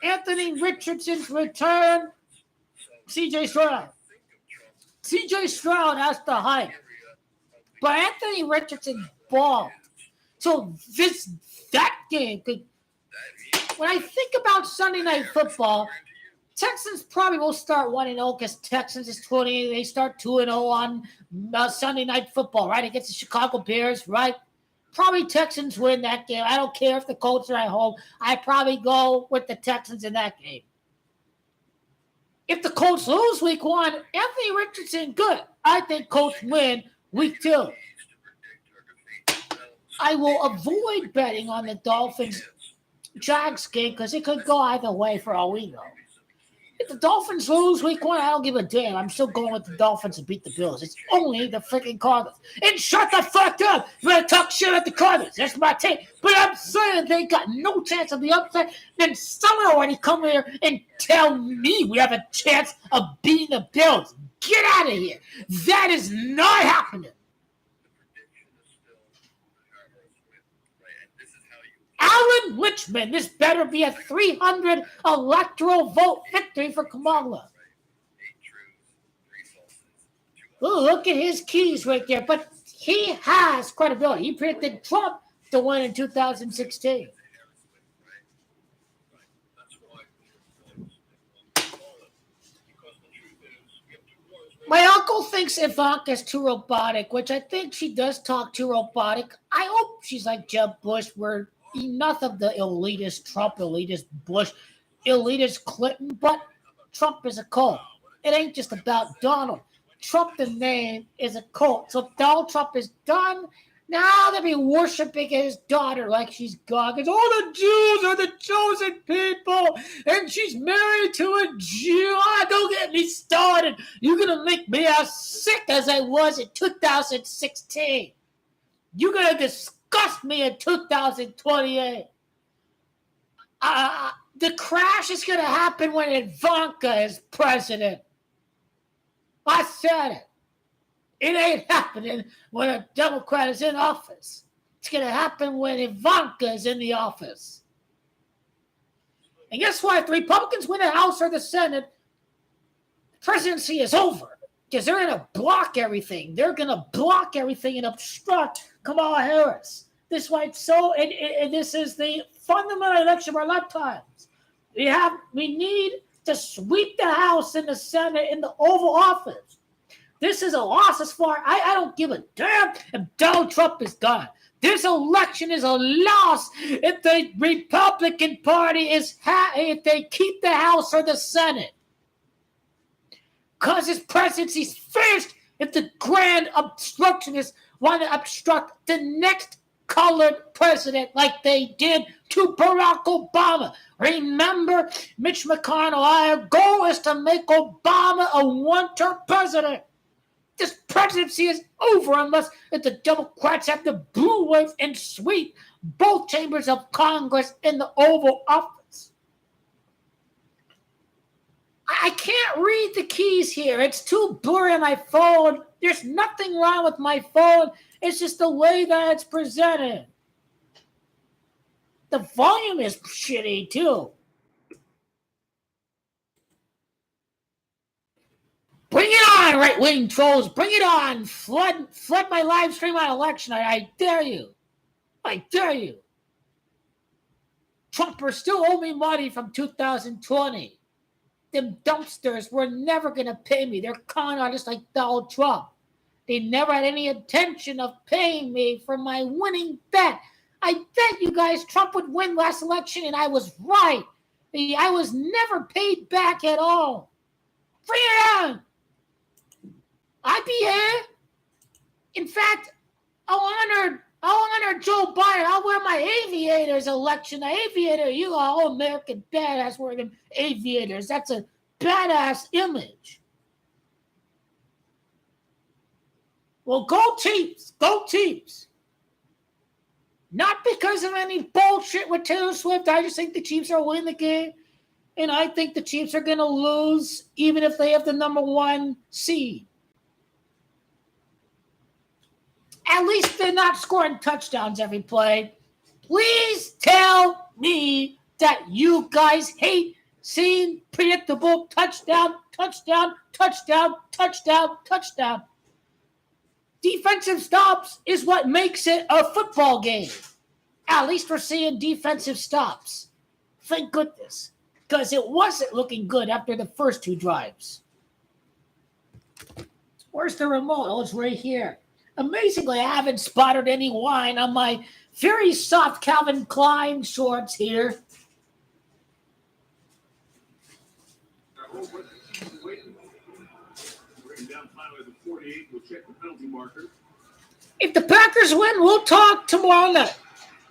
Anthony Richardson's return, CJ Stroud. CJ Stroud has the hype. But Anthony Richardson balled. So that game could. When I think about Sunday Night Football, Texans probably will start 1-0 because Texans is 20. They start 2-0 on Sunday Night Football, right? Against the Chicago Bears, right? Probably Texans win that game. I don't care if the Colts are at home. I probably go with the Texans in that game. If the Colts lose week 1, Anthony Richardson, good. I think Colts win week 2. I will avoid betting on the Dolphins-Jags game because it could go either way for all we know. If the Dolphins lose week 1, I don't give a damn. I'm still going with the Dolphins to beat the Bills. It's only the freaking Cardinals. And shut the fuck up. You better talk shit at the Cardinals. That's my take. But I'm saying they got no chance of the upside. Then someone already come here and tell me we have a chance of beating the Bills. Get out of here. That is not happening. Alan Lichtman, this better be a 300 electoral vote victory for Kamala. Ooh, look at his keys right there. But he has credibility. He predicted Trump to win in 2016. My uncle thinks Ivanka's too robotic, which I think she does talk too robotic. I hope she's like Jeb Bush, where enough of the elitist Trump, elitist Bush, elitist Clinton, but Trump is a cult. It ain't just about Donald. Trump, the name, is a cult. So if Donald Trump is done, now they'll be worshiping his daughter like she's God. Because all the Jews are the chosen people, and she's married to a Jew. Don't get me started. You're going to make me as sick as I was in 2016. You're going to disgust me in 2028. The crash is going to happen when Ivanka is president. I said it. It ain't happening when a Democrat is in office. It's going to happen when Ivanka is in the office. And guess what? If the Republicans win the House or the Senate, the presidency is over. Because they're going to block everything. They're going to block everything and obstruct Kamala Harris. This is why it's so, and this is the fundamental election of our lifetimes. We need to sweep the House and the Senate in the Oval Office. This is a loss as far. I don't give a damn if Donald Trump is gone. This election is a loss if the Republican Party if they keep the House or the Senate. Because his presidency's finished if the grand obstructionists want to obstruct the next colored president like they did to Barack Obama. Remember, Mitch McConnell, our goal is to make Obama a one-term president. This presidency is over unless the Democrats have the blue wave and sweep both chambers of Congress in the Oval Office. I can't read the keys here. It's too blurry on my phone. There's nothing wrong with my phone. It's just the way that it's presented. The volume is shitty, too. Bring it on, right-wing trolls. Bring it on. Flood my live stream on election. I dare you. I dare you. Trumpers still owe me money from 2020. Them dumpsters were never going to pay me. They're con artists like Donald Trump. They never had any intention of paying me for my winning bet. I bet you guys Trump would win last election, and I was right. I was never paid back at all. Bring it on. I'd be here. In fact, I'll honor Joe Biden. I'll wear my aviators election. The aviator, you are all American badass wearing them aviators. That's a badass image. Well, go Chiefs. Go Chiefs. Not because of any bullshit with Taylor Swift. I just think the Chiefs are winning the game. And I think the Chiefs are going to lose even if they have the number 1 seed. At least they're not scoring touchdowns every play. Please tell me that you guys hate seeing predictable touchdown. Defensive stops is what makes it a football game. At least we're seeing defensive stops. Thank goodness. Because it wasn't looking good after the first 2 drives. Where's the remote? Oh, it's right here. Amazingly, I haven't spotted any wine on my very soft Calvin Klein shorts here. If the Packers win, we'll talk tomorrow night.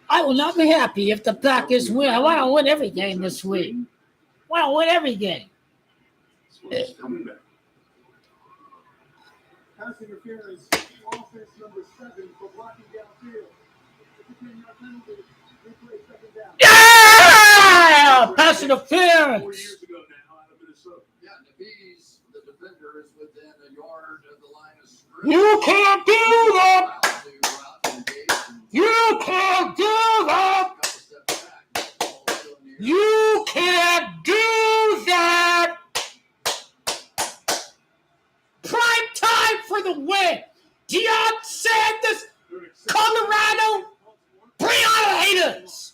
I will not be happy if the Packers win. I want to win every game this week. I want to win every game. Coming back. Pass interference, offense number 7 for blocking downfield. Yeah! Pass interference. 4 years ago now out of Minnesota. Yeah, Nabee's, the defender, is within a yard of the line of scrimmage. You can't do that. You can't do that. You can't do that. Prime time for the win. Deion Sanders, Colorado, bring on the haters.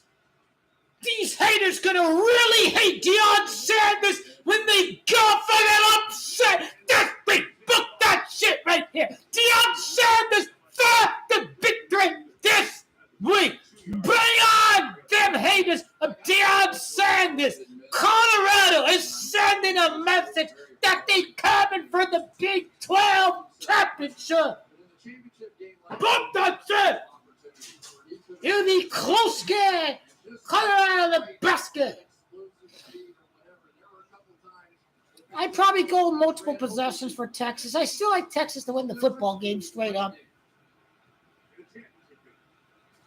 These haters gonna really hate Deion Sanders when they go for that upset. This big book that shit right here. Deion Sanders for the victory this week. Bring on them haters of Deion Sanders. Colorado is sending a message that they coming for the Big 12 championship. Book that shit. It'll be close game. Colorado the basket. I'd probably go multiple possessions for Texas. I still like Texas to win the football game straight up.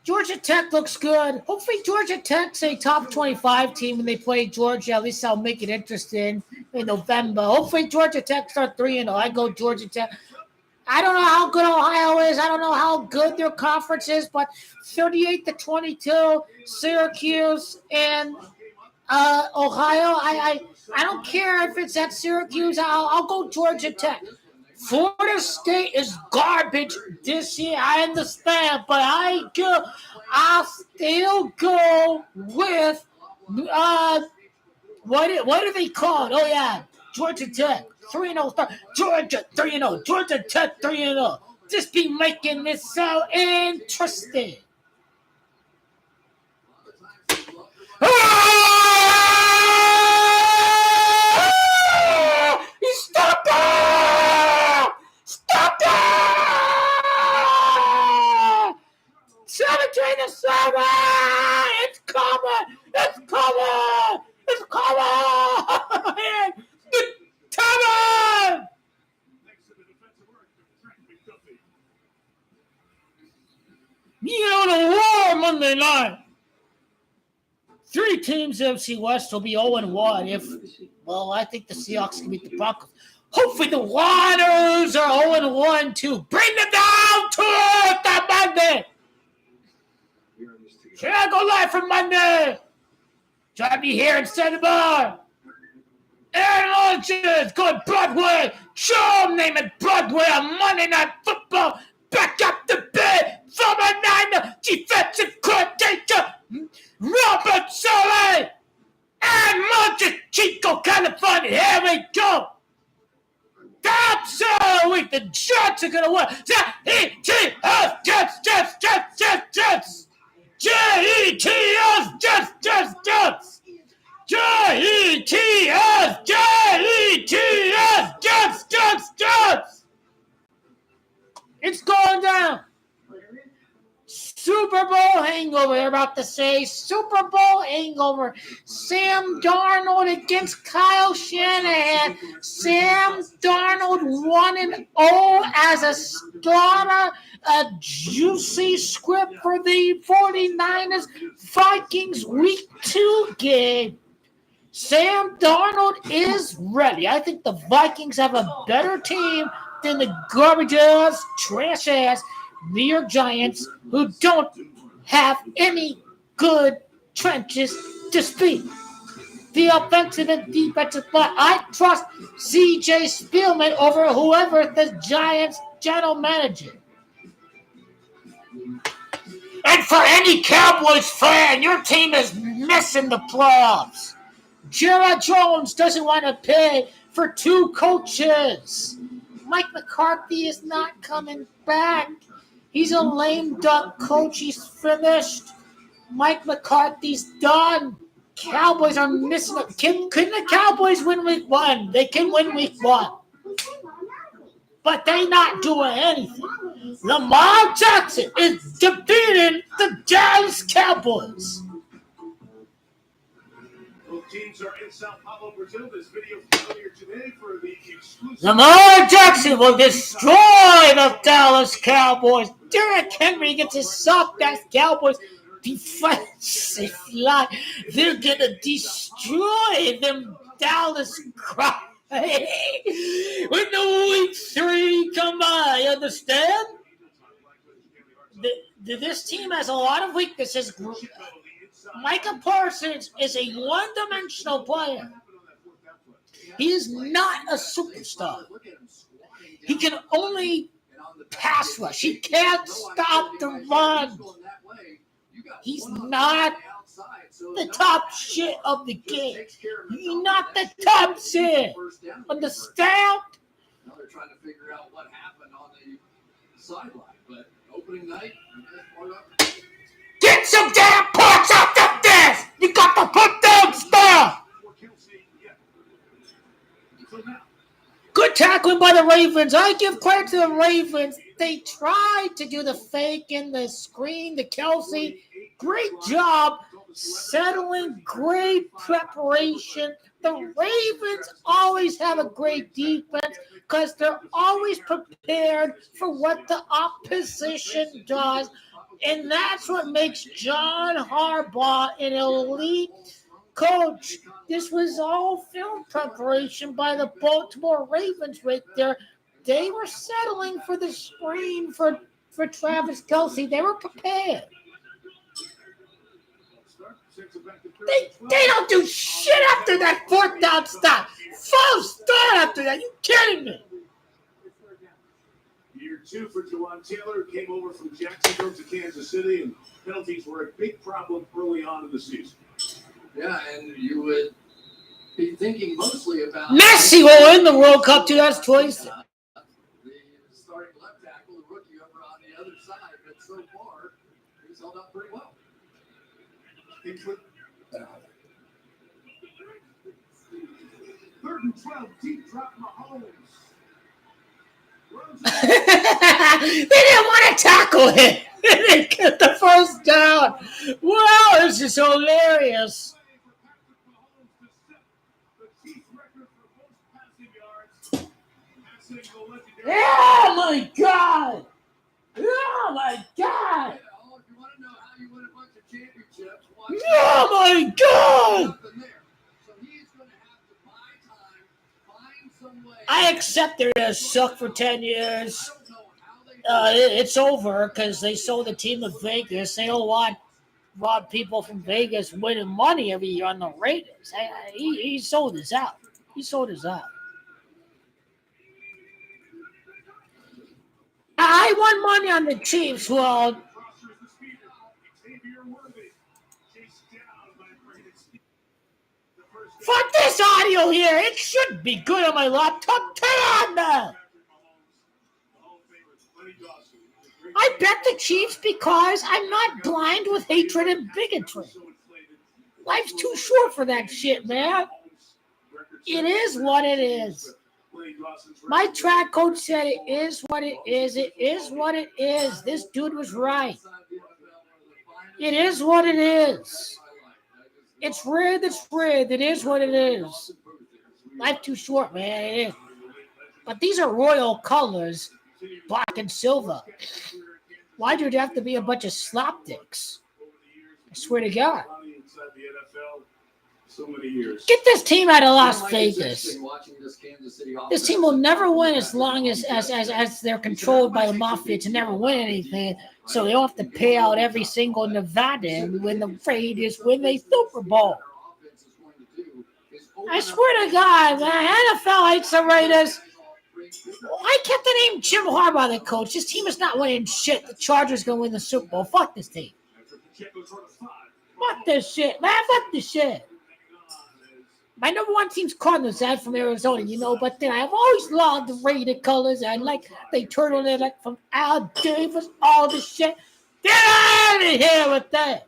Georgia Tech looks good. Hopefully Georgia Tech's a top 25 team when they play Georgia. At least I'll make it interesting in November. Hopefully Georgia Tech start 3-0. I go Georgia Tech. I don't know how good Ohio is. I don't know how good their conference is, but 38-22, Syracuse and Ohio. I don't care if it's at Syracuse. I'll go Georgia Tech. Florida State is garbage this year. I understand, but I'll still go with what do they call it? Oh yeah, Georgia Tech 3-0. Georgia 3-0. Georgia Tech 3-0. Just be making this so interesting. Stop that! Stop that! 7-7! It's coming! It's coming! It's coming! It's coming! You know the war Monday night. 3 teams FC West will be 0-1 if, well, I think the Seahawks can beat the Broncos. Hopefully the Waters are 0-1 too. Bring them down to earth on Monday. Should I go live from Monday? Join me here in Santa Bar. Aaron Lunches going Broadway. Show them name it Broadway on Monday Night Football. Back up the bed. Former Niner defensive coordinator Robert Saleh and Montecito, California. Here we go. Absolutely, the Jets are going to win. J-E-T-S, Jets. J-E-T-S, Jets. J-E-T-S, Jets. It's going down. Super Bowl hangover. They're about to say Super Bowl hangover. Sam Darnold against Kyle Shanahan. Sam Darnold 1-0 as a starter. A juicy script for the 49ers Vikings Week 2 game. Sam Darnold is ready. I think the Vikings have a better team than the garbage-ass, trash-ass New York Giants, who don't have any good trenches to speak. The offensive and defensive line. I trust C.J. Spielman over whoever the Giants general manager. And for any Cowboys fan, your team is missing the playoffs. Jerry Jones doesn't want to pay for 2 coaches. Mike McCarthy is not coming back. He's a lame duck coach. He's finished. Mike McCarthy's done. Cowboys are missing it. Couldn't the Cowboys win week 1? They can win week 1. But they not doing anything. Lamar Jackson is defeating the Dallas Cowboys. Both teams are in Sao Paulo, Brazil. This video from earlier today for the exclusive. Lamar Jackson will destroy the Dallas Cowboys. Derrick Henry gets his soft-ass Cowboys defensive line. They're going to destroy them Dallas Cowboys. When the week 3 come by, understand? This team has a lot of weaknesses. Micah Parsons is a one-dimensional player. He is not a superstar. He can only pass rush. He can't stop the run. He's not the top shit of the game. He's not the top shit. Understand? Now they're trying to figure out what happened on the sideline, but opening night, get some damn points out of this! You got to put down stuff! Good tackling by the Ravens. I give credit to the Ravens. They tried to do the fake in the screen to Kelsey. Great job settling, great preparation. The Ravens always have a great defense because they're always prepared for what the opposition does. And that's what makes John Harbaugh an elite coach. This was all film preparation by the Baltimore Ravens right there. They were settling for the screen for Travis Kelsey. They were prepared. They don't do shit after that 4th down stop. False start after that. You kidding me? Year 2 for Jawan Taylor came over from Jacksonville to Kansas City, and penalties were a big problem early on in the season. yeah, and you would be thinking mostly about Messi will win the World Cup 2026. the starting left tackle, the rookie over on the other side, but so far he's held up pretty well. Third and 12, deep drop Mahomes. They didn't want to tackle him. They get the first down. Wow, this is hilarious. Oh my God! Oh my God! If you want to know how you win a bunch of championships, watch Oh my God! nothing there. So he's going to have to buy time, find some way. I accept they're gonna suck for 10 years. I don't know how they It's over because they sold the team of Vegas. They don't want people from Vegas winning money every year on the Raiders. He sold us out. He sold us out. I won money on the Chiefs. Well, for this audio here, it should be good on my laptop. Turn on that. I bet the Chiefs because I'm not blind with hatred and bigotry. Life's too short for that shit, man. It is what it is. My track coach said it is what it is. It is what it is. This dude was right. It is what it is. It's rigged. It's rigged. It is what it is. Life too short, man. It is. But these are royal colors, black and silver. Why do there have to be a bunch of slapdicks? I swear to God. So many years. Get this team out of Las It's Vegas. interesting watching this Kansas City This team will never win as long as they're controlled by the mafia to never win anything. So they don't have to pay out every single Nevadan when the Raiders win a Super Bowl. I swear to God, man, NFL hates the Raiders. I kept the name Jim Harbaugh, the coach. This team is not winning shit. The Chargers gonna win the Super Bowl. Fuck this team. Fuck this shit, man. Fuck this shit. My number one team's Cardinals. I'm from Arizona, you know, but then I've always loved the Raider colors. I like they turn on it like from Al Davis, all this shit. Get out of here with that.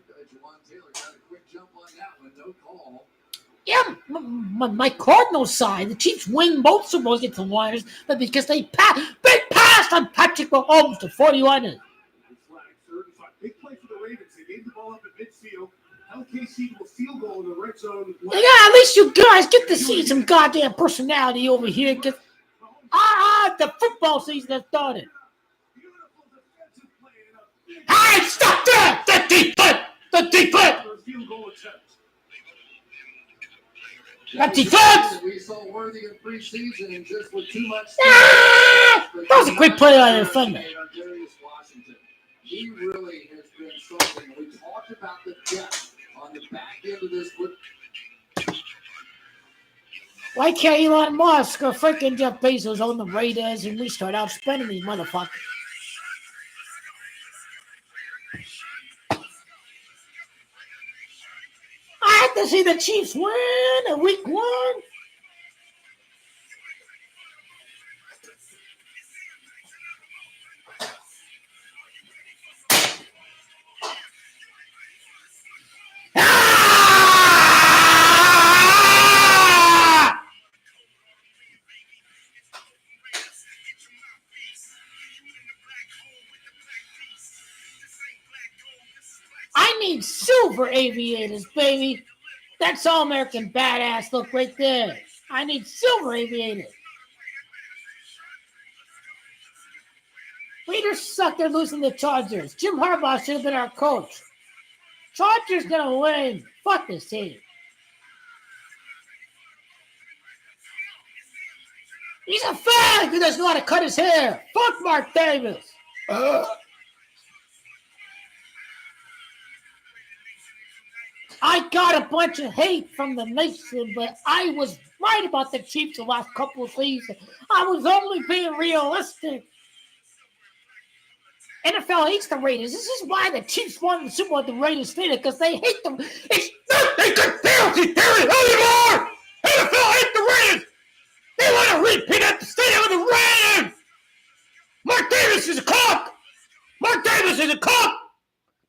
Yeah, my Cardinals side, the Chiefs win both Super Bowls against the Warriors, but because they big pass on Patrick Mahomes, the 49ers. Big play for the Ravens. They gave the ball up at midfield. LKC to a field goal in the red zone. Yeah, at least you guys get to see some goddamn personality over here. Cause the football season has started. Hey, stop that! The defense! That defense! We saw worthy of preseason and just with too much. That was a quick play on the defender. He really has been struggling. We talked about the depth on the back end of this. Why can't Elon Musk or freaking Jeff Bezos own the Raiders and we start out spending these motherfuckers? I have to see the Chiefs win in week 1. I need silver aviators, baby. That's all American badass look right there. I need silver aviators. Raiders suck. They're losing the Chargers. Jim Harbaugh should have been our coach. Chargers gonna win. Fuck this team. He's a fag who doesn't know how to cut his hair. Fuck Mark Davis. I got a bunch of hate from the nation, but I was right about the Chiefs the last couple of seasons. I was only being realistic. NFL hates the Raiders. This is why the Chiefs won the Super Bowl. The Raiders did it because they hate them. It's not a conspiracy theory anymore. NFL hates the Raiders. They want to repeat at the stadium of the Raiders. Mark Davis is a cock. Mark Davis is a cock.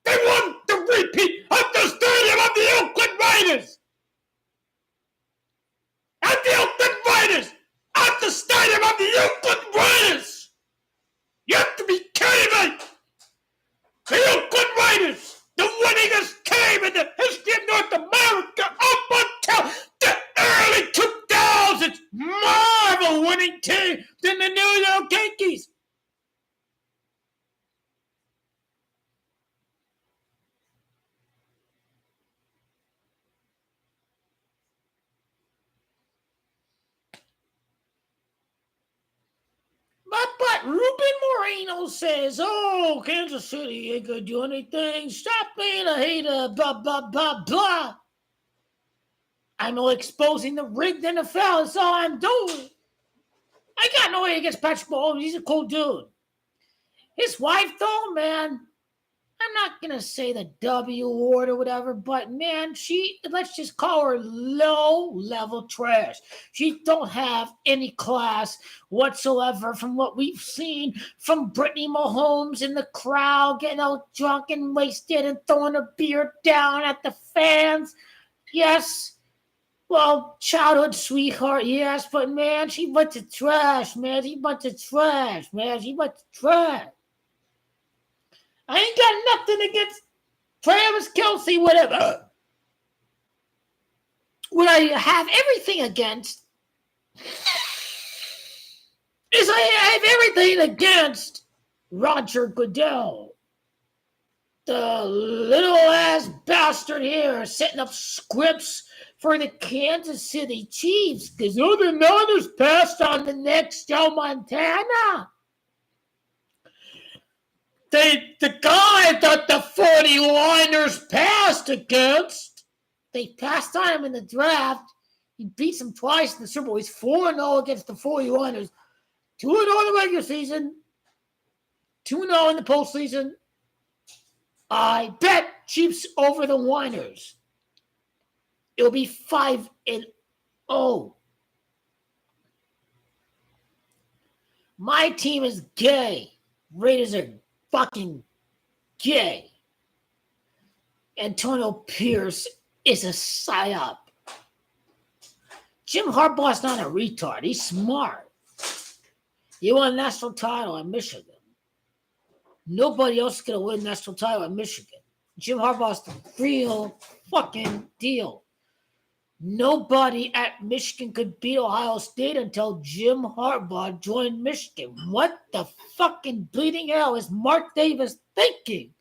They want the repeat of the stadium of the Oakland Raiders. At the Oakland Raiders. At the stadium of the Oakland Raiders. You have to be kidding me. The Oakland Raiders, the winningest team in the history of North America up until the early 2000s. More of a winning team than the New York Yankees. But Ruben Moreno says, oh, Kansas City ain't gonna do anything. Stop being a hater, blah, blah, blah, blah. I'm exposing the rigged NFL. That's all I'm doing. I got no way against Patrick Mahomes. He's a cool dude. His wife, though, man, I'm not going to say the W word or whatever, but, man, let's just call her low-level trash. She don't have any class whatsoever from what we've seen from Brittany Mahomes in the crowd getting all drunk and wasted and throwing a beer down at the fans. Yes, well, childhood sweetheart, yes, but, man, she bunch of trash, man. She bunch of trash, man. She bunch of trash. I ain't got nothing against Travis Kelce, whatever. What I have everything against is I have everything against Roger Goodell. The little ass bastard here setting up scripts for the Kansas City Chiefs because the Niners passed on the next Joe Montana. The guy that the 49ers passed against, they passed on him in the draft. He beats them twice in the Super Bowl. He's 4-0 against the 49ers. 2-0 in the regular season. 2-0 in the postseason. I bet Chiefs over the Niners. It'll be 5-0. My team is gay. Raiders are fucking gay. Antonio Pierce is a psyop. Jim Harbaugh's not a retard. He's smart. He won a national title at Michigan. Nobody else is going to win a national title at Michigan. Jim Harbaugh's the real fucking deal. Nobody at Michigan could beat Ohio State until Jim Harbaugh joined Michigan. What the fucking bleeding hell is Mark Davis thinking?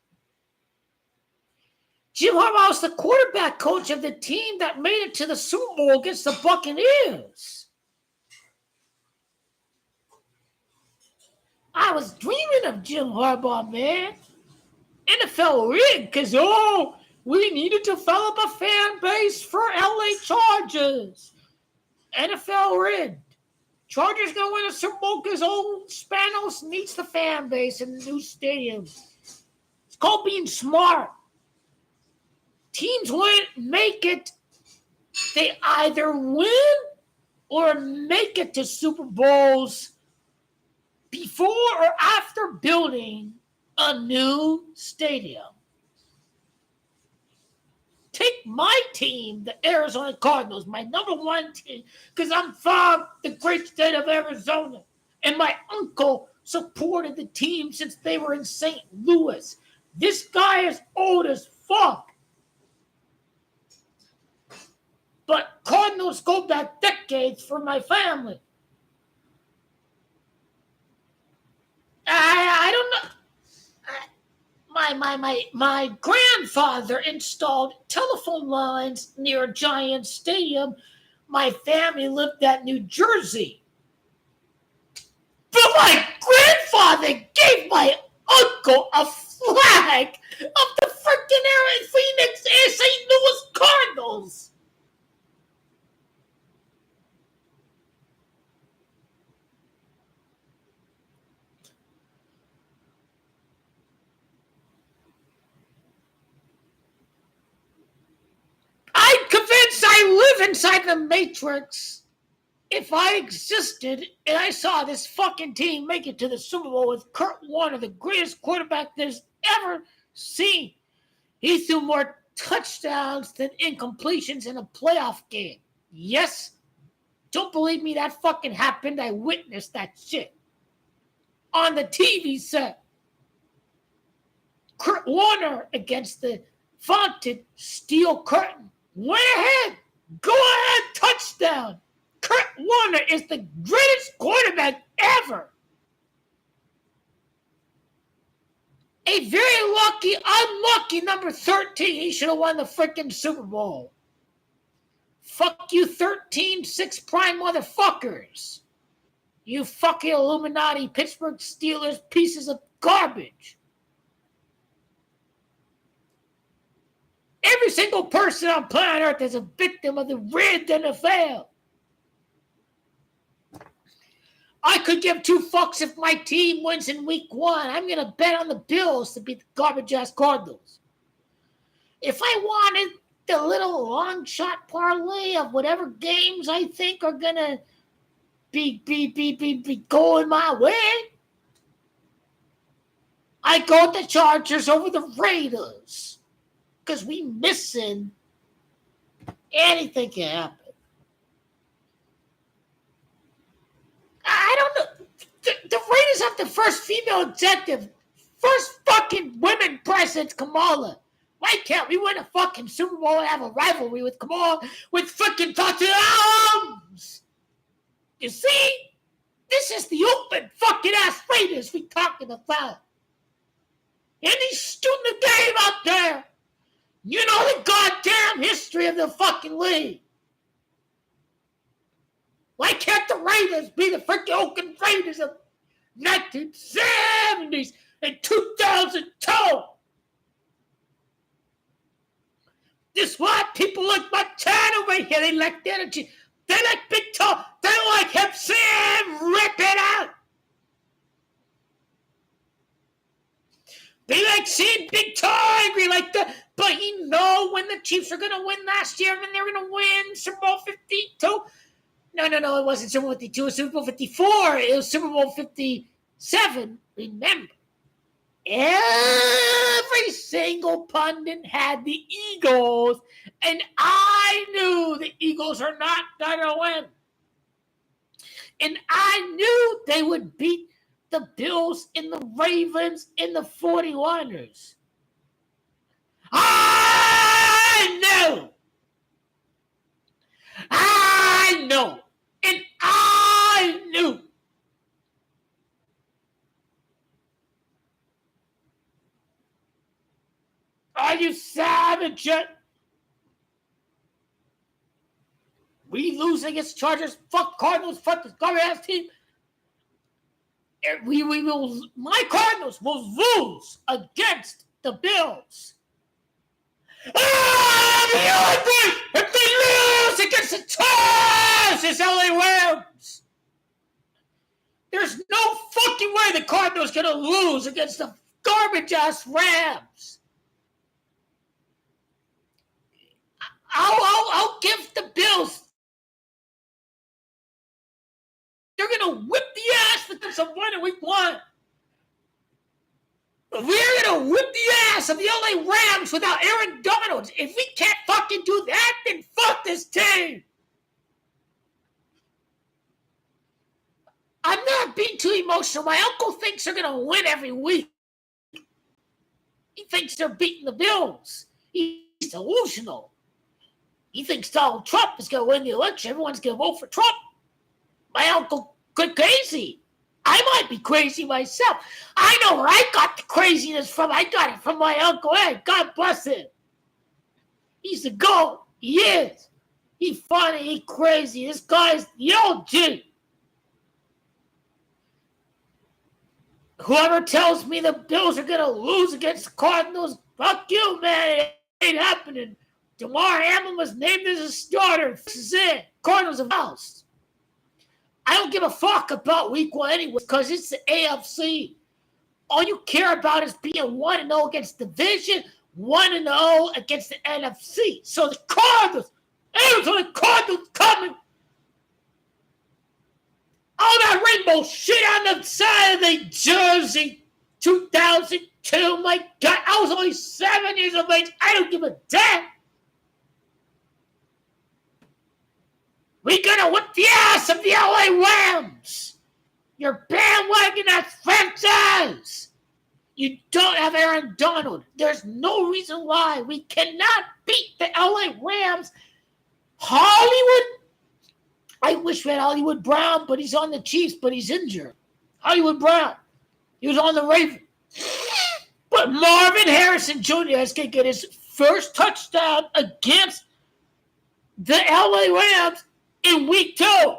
Jim Harbaugh was the quarterback coach of the team that made it to the Super Bowl against the Buccaneers. I was dreaming of Jim Harbaugh, man. NFL rigged because, we need to develop a fan base for LA Chargers. NFL rigged. Chargers going to win a Super Bowl because old Spanos needs the fan base in the new stadium. It's called being smart. Teams make it. They either win or make it to Super Bowls before or after building a new stadium. Take my team, the Arizona Cardinals, my number one team, because I'm from the great state of Arizona. And my uncle supported the team since they were in St. Louis. This guy is old as fuck. But Cardinals go back decades for my family. I don't know. My grandfather installed telephone lines near Giant Stadium. My family lived at New Jersey. But my grandfather gave my uncle a flag of the freaking Phoenix St. Louis Cardinals. I'm convinced I live inside the Matrix. If I existed and I saw this fucking team make it to the Super Bowl with Kurt Warner, the greatest quarterback there's ever seen, he threw more touchdowns than incompletions in a playoff game. Yes? Don't believe me? That fucking happened. I witnessed that shit on the TV set. Kurt Warner against the vaunted Steel Curtain. Went ahead. Go ahead. Touchdown. Kurt Warner is the greatest quarterback ever. A very lucky, unlucky number 13. He should have won the freaking Super Bowl. Fuck you 13-6 prime motherfuckers. You fucking Illuminati Pittsburgh Steelers pieces of garbage. Every single person on planet Earth is a victim of the rigged NFL. I could give two fucks if my team wins in week 1. I'm going to bet on the Bills to beat the garbage-ass Cardinals. If I wanted the little long shot parlay of whatever games I think are going to be going my way, I go with the Chargers over the Raiders. Because we missing anything can happen. I don't know. The Raiders have the first female executive, first fucking women president, Kamala. Why can't we win a fucking Super Bowl and have a rivalry with Kamala with fucking touchdowns? You see? This is the open fucking ass Raiders we talking about. And he's shooting the game out there. You know the goddamn history of the fucking league. Why can't the Raiders be the freaking Oakland Raiders of 1970s and 2002? This is why people like my town over here, they like the energy. They like Big Toe. They like him Sam rip it out. They like seeing Big Toe angry like that. But you know when the Chiefs are going to win last year and they're going to win Super Bowl 52. No, it wasn't Super Bowl 52. It was Super Bowl 54. It was Super Bowl 57. Remember, every single pundit had the Eagles, and I knew the Eagles are not going to win. And I knew they would beat the Bills and the Ravens and the 49ers. I know. And I knew. Are you savage yet? We lose against Chargers. Fuck Cardinals. Fuck this garbage ass team. We will. My Cardinals will lose against the Bills. The only thing, if they lose against the Chargers, is LA Rams. There's no fucking way the Cardinals gonna lose against the garbage ass Rams. I'll give the Bills. They're gonna whip the ass with some win in week 1. We're gonna whip the ass of the LA Rams without Aaron Donald. If we can't fucking do that, then fuck this team. I'm not being too emotional. My uncle thinks they're gonna win every week. He thinks they're beating the Bills. He's delusional. He thinks Donald Trump is gonna win the election. Everyone's gonna vote for Trump. My uncle got crazy. I might be crazy myself. I know where I got the craziness from. I got it from my Uncle Ed. God bless him. He's the GOAT. He is. He funny. He crazy. This guy's the OG. Whoever tells me the Bills are going to lose against the Cardinals, fuck you, man. It ain't happening. Damar Hamlin was named as a starter. This is it. Cardinals have lost. I don't give a fuck about week 1 anyway because it's the AFC. All you care about is being 1-0 against the division, 1-0 against the NFC. So the Cardinals, the Cardinals coming. All that rainbow shit on the side of the jersey, 2002, my God, I was only 7 years of age. I don't give a damn. We're going to whip the ass of the LA Rams. Your bandwagon as franchise. You don't have Aaron Donald. There's no reason why we cannot beat the LA Rams. Hollywood. I wish we had Hollywood Brown, but he's on the Chiefs, but he's injured. Hollywood Brown. He was on the Ravens. But Marvin Harrison Jr. is going to get his first touchdown against the LA Rams in week 2.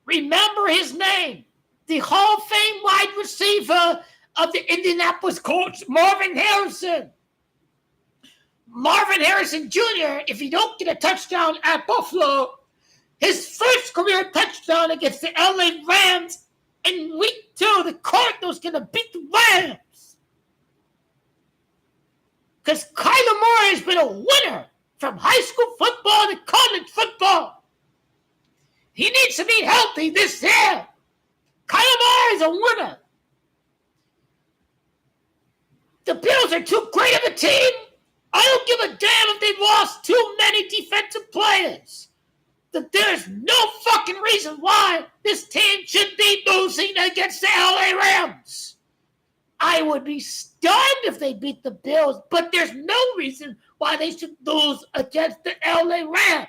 Remember his name. The Hall of Fame wide receiver of the Indianapolis Colts, Marvin Harrison. Marvin Harrison Jr., if he don't get a touchdown at Buffalo, his first career touchdown against the LA Rams in week 2, the Cardinals going to beat the Rams. Because Kyler Murray has been a winner from high school football to college football. He needs to be healthy this year. Kyler Murray is a winner. The Bills are too great of a team. I don't give a damn if they've lost too many defensive players. That there's no fucking reason why this team should be losing against the LA Rams. I would be stunned if they beat the Bills, but there's no reason why they should lose against the LA Rams.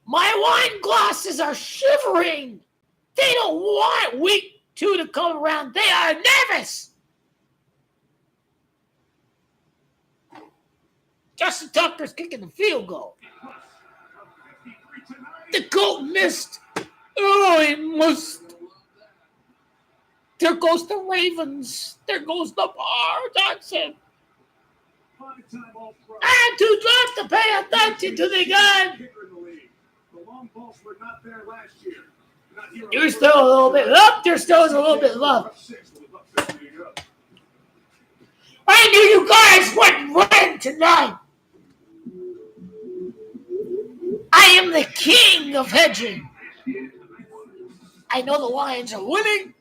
My wine glasses are shivering. They don't want week 2 to come around. They are nervous. Justin Tucker's kicking the field goal. The goat missed. Oh, he missed. There goes the Ravens. There goes the bar. That's it. And to drop to pay attention to the gun. There's still a little bit left. There still is a little bit left. I knew you guys wouldn't win tonight. I am the king of hedging. I know the Lions are winning.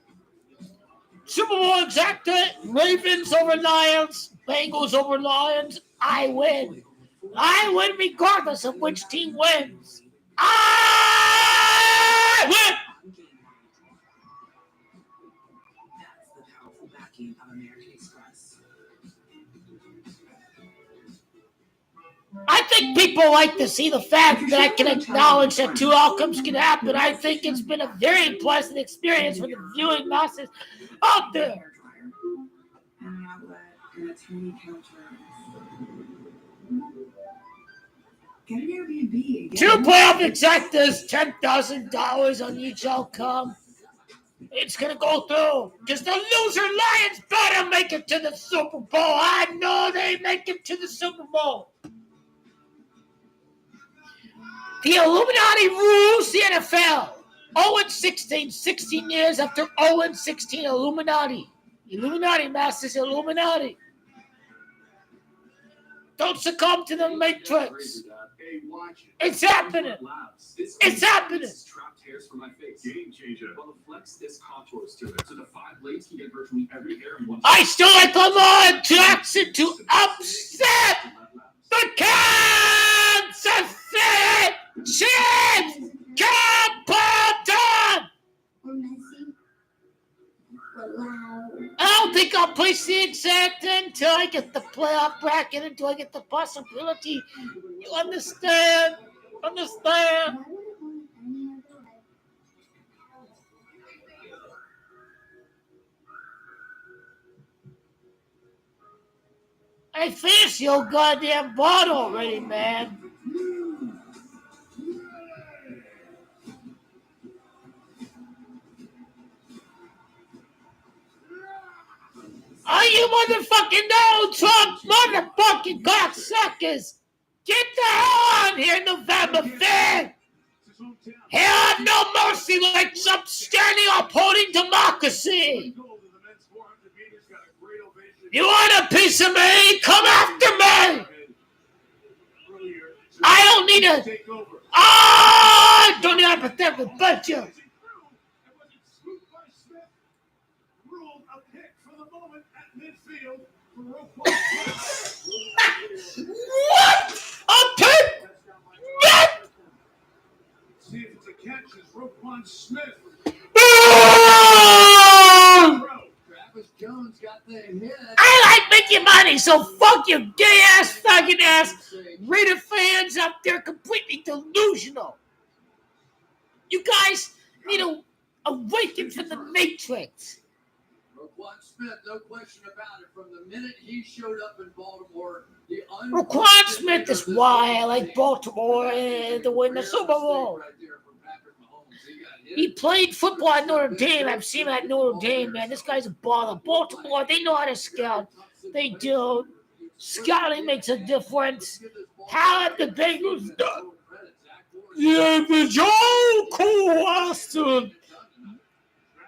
Super Bowl exacta, Ravens over Lions, Bengals over Lions. I win. I win regardless of which team wins. I win. That's the powerful backing of American Express. I think people like to see the fact that I can acknowledge that two outcomes can happen. I think it's been a very pleasant experience for the viewing masses out there. An outlet and a tiny counter. Get an Airbnb. Two playoff exactas, $10,000 on each outcome. It's going to go through because the loser Lions better make it to the Super Bowl. I know they make it to the Super Bowl. The Illuminati rules the NFL. 0-16, 16 years after 0-16, Illuminati. Illuminati, Masters, Illuminati. Don't succumb to the Matrix. It's happening. It's happening. I still like Lamar Jackson to upset the Kansas City Chiefs. Captain! I don't think I'll place the exact until I get the playoff bracket, until I get the possibility. You understand? Understand? I finished your goddamn bottle already, man. Are you motherfucking Donald Trump motherfucking cocksuckers? Get the hell on here November 5th. Hell have no mercy like Trump standing upholding democracy. You want a piece of me? Come after me. I don't need a... don't need a pathetic budget. What? A pick? What? See if it's a catch. It's Roquan Smith. Travis Jones got the hit. I like making money, so fuck you, gay ass, fucking ass Raider fans out there, completely delusional. You guys need to awaken from the Matrix. Roquan Smith, no question about it. From the minute he showed up in Baltimore, Roquan Smith is why I like Baltimore to win the Super Bowl. He played football at Notre Dame. I've seen him at Notre Dame, man. This guy's a baller. Baltimore, they know how to scout. They do. Scouting makes a difference. How have the Bengals done? Yeah, but Joe Cool has to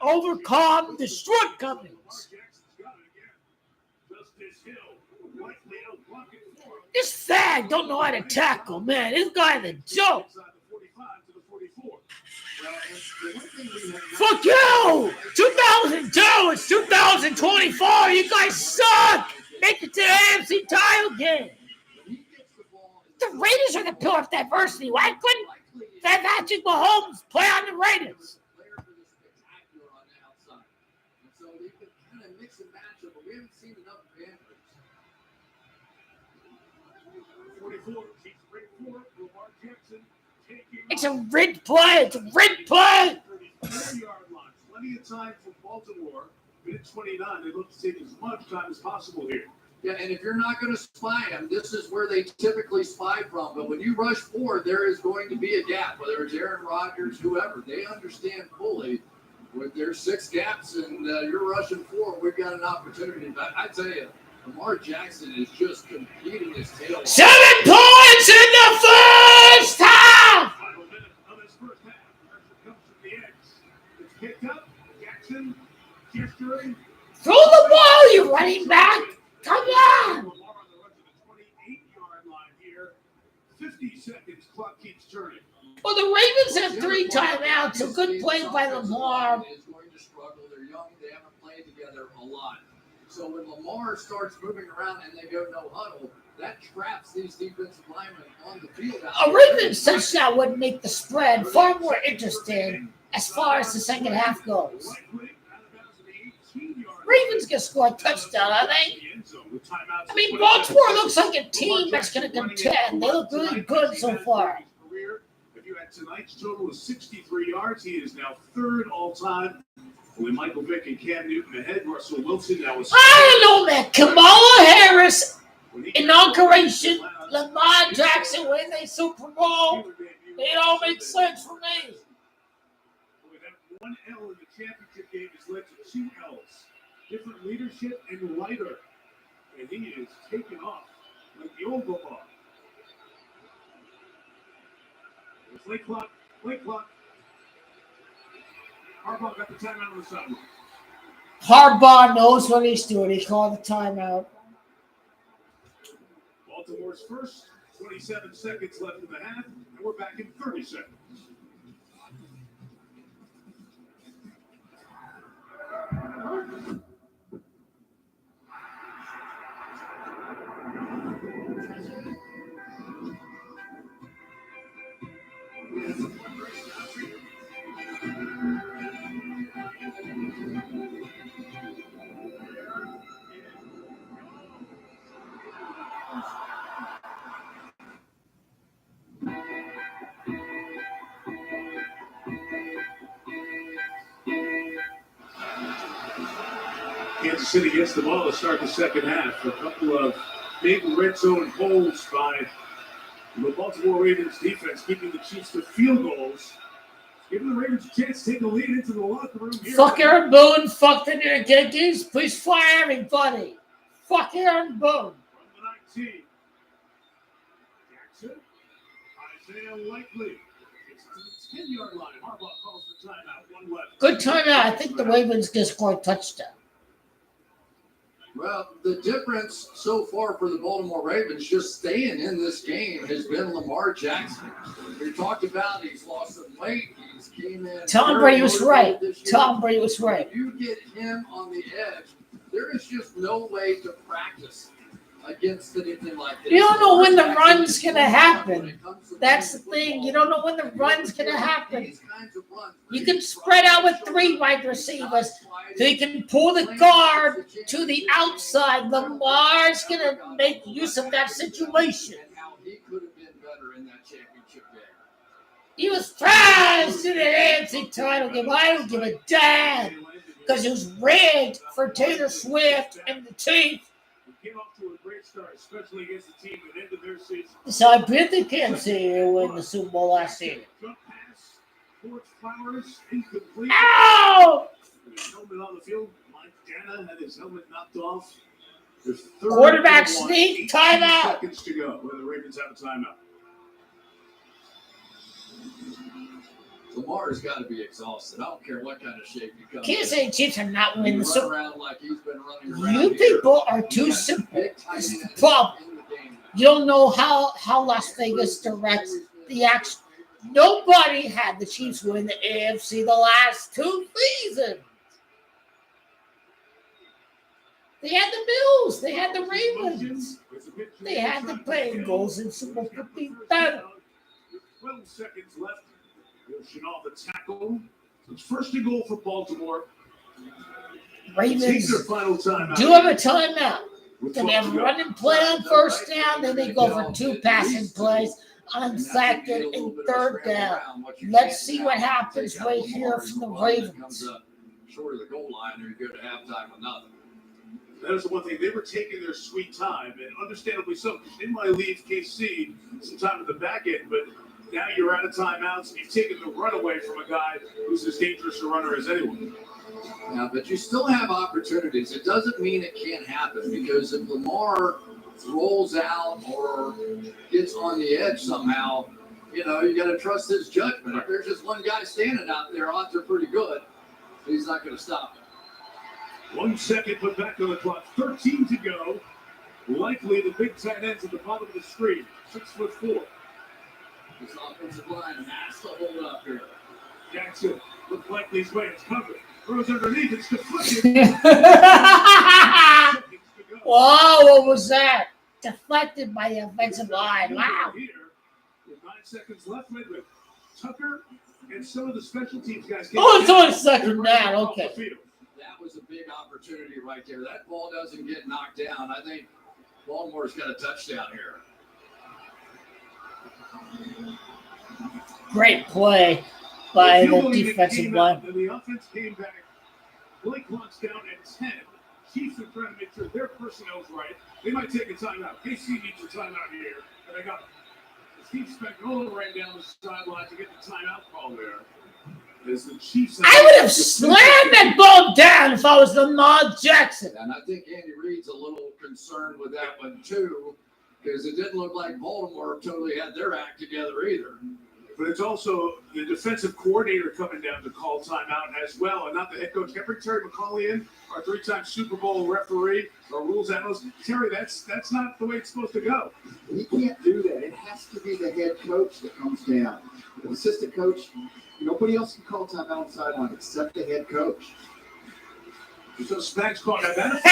overcome the shortcomings. This fag don't know how to tackle, man. This guy's a joke. Fuck you! 2002, it's 2024. You guys suck. Make it to the AFC title game. The Raiders are the pillar of diversity. Why couldn't that Patrick Mahomes play on the Raiders? 44, keeps 44, Lamar Jackson taking It's a red play. It's a red play. 34-yard line. Plenty of time for Baltimore. Minute 29. They look to take as much time as possible here. Yeah, and if you're not going to spy them, this is where they typically spy from. But when you rush forward, there is going to be a gap, whether it's Aaron Rodgers, whoever. They understand fully with their 6 gaps and you're rushing forward, we've got an opportunity. But I tell you, Lamar Jackson is just competing his tail off. 7 points in the first half. Final minute of his first half. Pressure comes from the edge. It's picked up. Jackson gesturing. Throw the ball, you running back. Come on. Lamar on the run to the 28-yard line here. 50 seconds. Clock keeps turning. Well, the Ravens have 3 timeouts. A good play by Lamar. Is going to struggle. They're young. They haven't played together a lot. So when Lamar starts moving around and they go no huddle, that traps these defensive linemen on the field. A Ravens touchdown would make the spread far more interesting as far as the second half goes. Ravens can score a touchdown, I think. I mean, Baltimore looks like a team that's going to contend. They look really good so far. If you had tonight's total of 63 yards, he is now 3rd all-time. Only Michael Vick and Cam Newton ahead. Russell Wilson now is. I don't know, man. Kamala Harris, inauguration, Lamar Jackson win a Super Bowl. It all makes sense for me. With that 1 L in the championship game has led to 2 L's. Different leadership and lighter. And he is taking off like the old football. It's late clock. Harbaugh got the timeout on the sideline. Harbaugh knows what he's doing. He called the timeout. Baltimore's first, 27 seconds left in the half, and we're back in 30 seconds. Kansas City gets the ball to start the second half. A couple of big red zone holds by the Baltimore Ravens defense, keeping the Chiefs to field goals. Giving the Ravens a chance to take a lead into the locker room here. Fuck Aaron Boone. Fuck the Yankees. Please fire everybody. Fuck Aaron Boone. From the 19. Jackson. Isaiah Likely. It's to the 10-yard line. Harbaugh calls for timeout. 1 left. Good timeout. I think the Ravens can score a touchdown. Well, the difference so far for the Baltimore Ravens just staying in this game has been Lamar Jackson. We talked about he's lost some weight. He's came in. Tom Brady was right. Tom Brady was right. If you get him on the edge, there is just no way to practice against anything like this. You don't know when the run's going to happen. That's the thing. You don't know when the run's going to happen. You can spread out with 3 wide receivers. So you can pull the guard to the outside. Lamar's going to make use of that situation. He could have been better in that championship game. He was thrashed in the AFC title game. I don't give a damn. Because it was rigged for Taylor Swift and the Chiefs. Came off to a great start, especially against the team that ended their season. So I bet they can't see you win the Super Bowl last year. Jump pass towards Flowers, incomplete. Ow! Helmet on the field. Mike Dana had his helmet knocked off. There's Quarterback sneak, timeout. Seconds to go. Where the Ravens have a timeout. Lamar's got to be exhausted. I don't care what kind of shape he comes Kansas City Chiefs are not winning the Super Bowl. around like he's been running around You people are too simple. This is the problem. You don't know how Las Vegas directs the action. Nobody had the Chiefs win the AFC the last 2 seasons. They had the Bills. They had the Ravens. They had the Bengals in Super Bowl 57. 12 seconds left. Chanel the tackle. It's first and goal for Baltimore. Ravens Take their final timeout. do have a timeout. Then they have a running play on first down. Then they go for 2 passing plays. on And that can be a second little and bit of a third scramble down. around. What you Let's can't see now what is happens take out right Lamar here and from the run that Ravens. comes up short of the goal line, or you go to halftime with nothing. That was the one thing. They were taking their sweet time, and understandably so, because they might leave KC some time at the back end, but now you're out of timeouts, and you've taken the run away from a guy who's as dangerous a runner as anyone. Yeah, but you still have opportunities. It doesn't mean it can't happen, because if Lamar rolls out or gets on the edge somehow, you got to trust his judgment. If there's just one guy standing out there, odds are pretty good. He's not going to stop it. 1 second put back on the clock. 13 to go. Likely the big tight ends at the bottom of the screen. 6'4". This offensive line has to hold up here. Jackson looks like he's way. It's covered. Throws underneath. It's deflected. Whoa, what was that? Deflected by the offensive line. Wow. Here, with 9 seconds left, with Tucker and some of the special teams guys. Oh, it's only second down. Okay. That was a big opportunity right there. That ball doesn't get knocked down. I think Baltimore's got a touchdown here. Great play by the defensive line. And the offense came back. Blake clock's down at 10. Chiefs are trying to make sure their personnel's right. They might take a timeout. KC needs a timeout here. And they got Steve Spagnuolo ran down the sideline to get the timeout call there. As the Chiefs, I would have slammed that ball down if I was Lamar Jackson. And I think Andy Reid's a little concerned with that one too, because it didn't look like Baltimore totally had their act together either. But it's also the defensive coordinator coming down to call timeout as well, and not the head coach. Can't bring Terry McCauley in, our 3-time Super Bowl referee, our rules analyst. Terry, that's not the way it's supposed to go. He can't do that. It has to be the head coach that comes down. The assistant coach, nobody else can call timeout on the sideline except the head coach. So Spags caught that.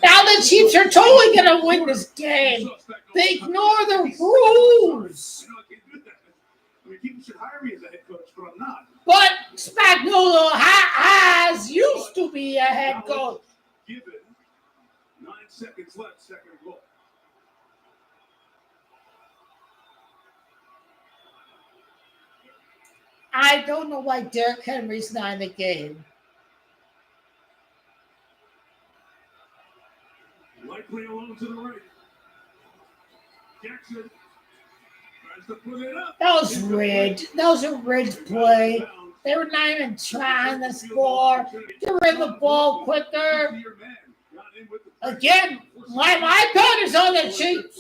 Now the Chiefs are totally going to win this game. They ignore the rules. I can't do that. I mean, people should hire me as a head coach, but I'm not. But Spagnuolo has used to be a head coach. Given 9 seconds left, second goal. I don't know why Derrick Henry's not in the game. Likely alone to the right. Jackson tries to put it up. That was rigged. That was a rigged play. They were not even trying to score. They ran the ball quicker. Again, my bet is on the Chiefs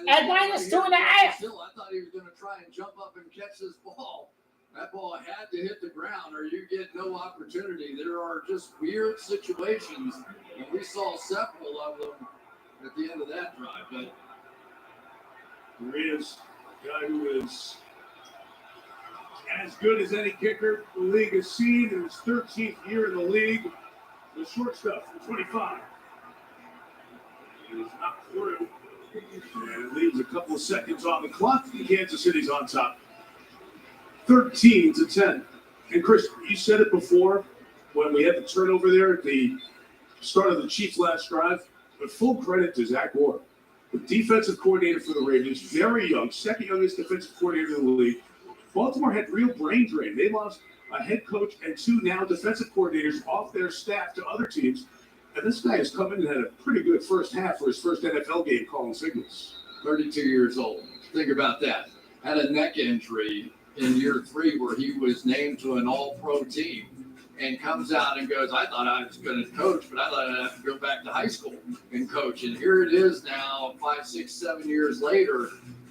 at -2.5. Still, I thought he was going to try and jump up and catch this ball. That ball had to hit the ground or you get no opportunity. There are just weird situations, and we saw several of them at the end of that drive. But there is a guy who is as good as any kicker the league has seen in his 13th year in the league. The short stuff from 25. It is not through. And it leaves a couple of seconds on the clock. Kansas City's on top. 13-10. And Chris, you said it before when we had the turnover there at the start of the Chiefs' last drive. But full credit to Zach Orr, the defensive coordinator for the Ravens, very young, second youngest defensive coordinator in the league. Baltimore had real brain drain. They lost a head coach and 2 now defensive coordinators off their staff to other teams. And this guy has come in and had a pretty good first half for his first NFL game calling signals. 32 years old. Think about that. Had a neck injury in year 3 where he was named to an all-pro team and comes out and goes, I thought I was going to coach, but I thought I'd have to go back to high school and coach. And here it is now 5, 6, 7 years later,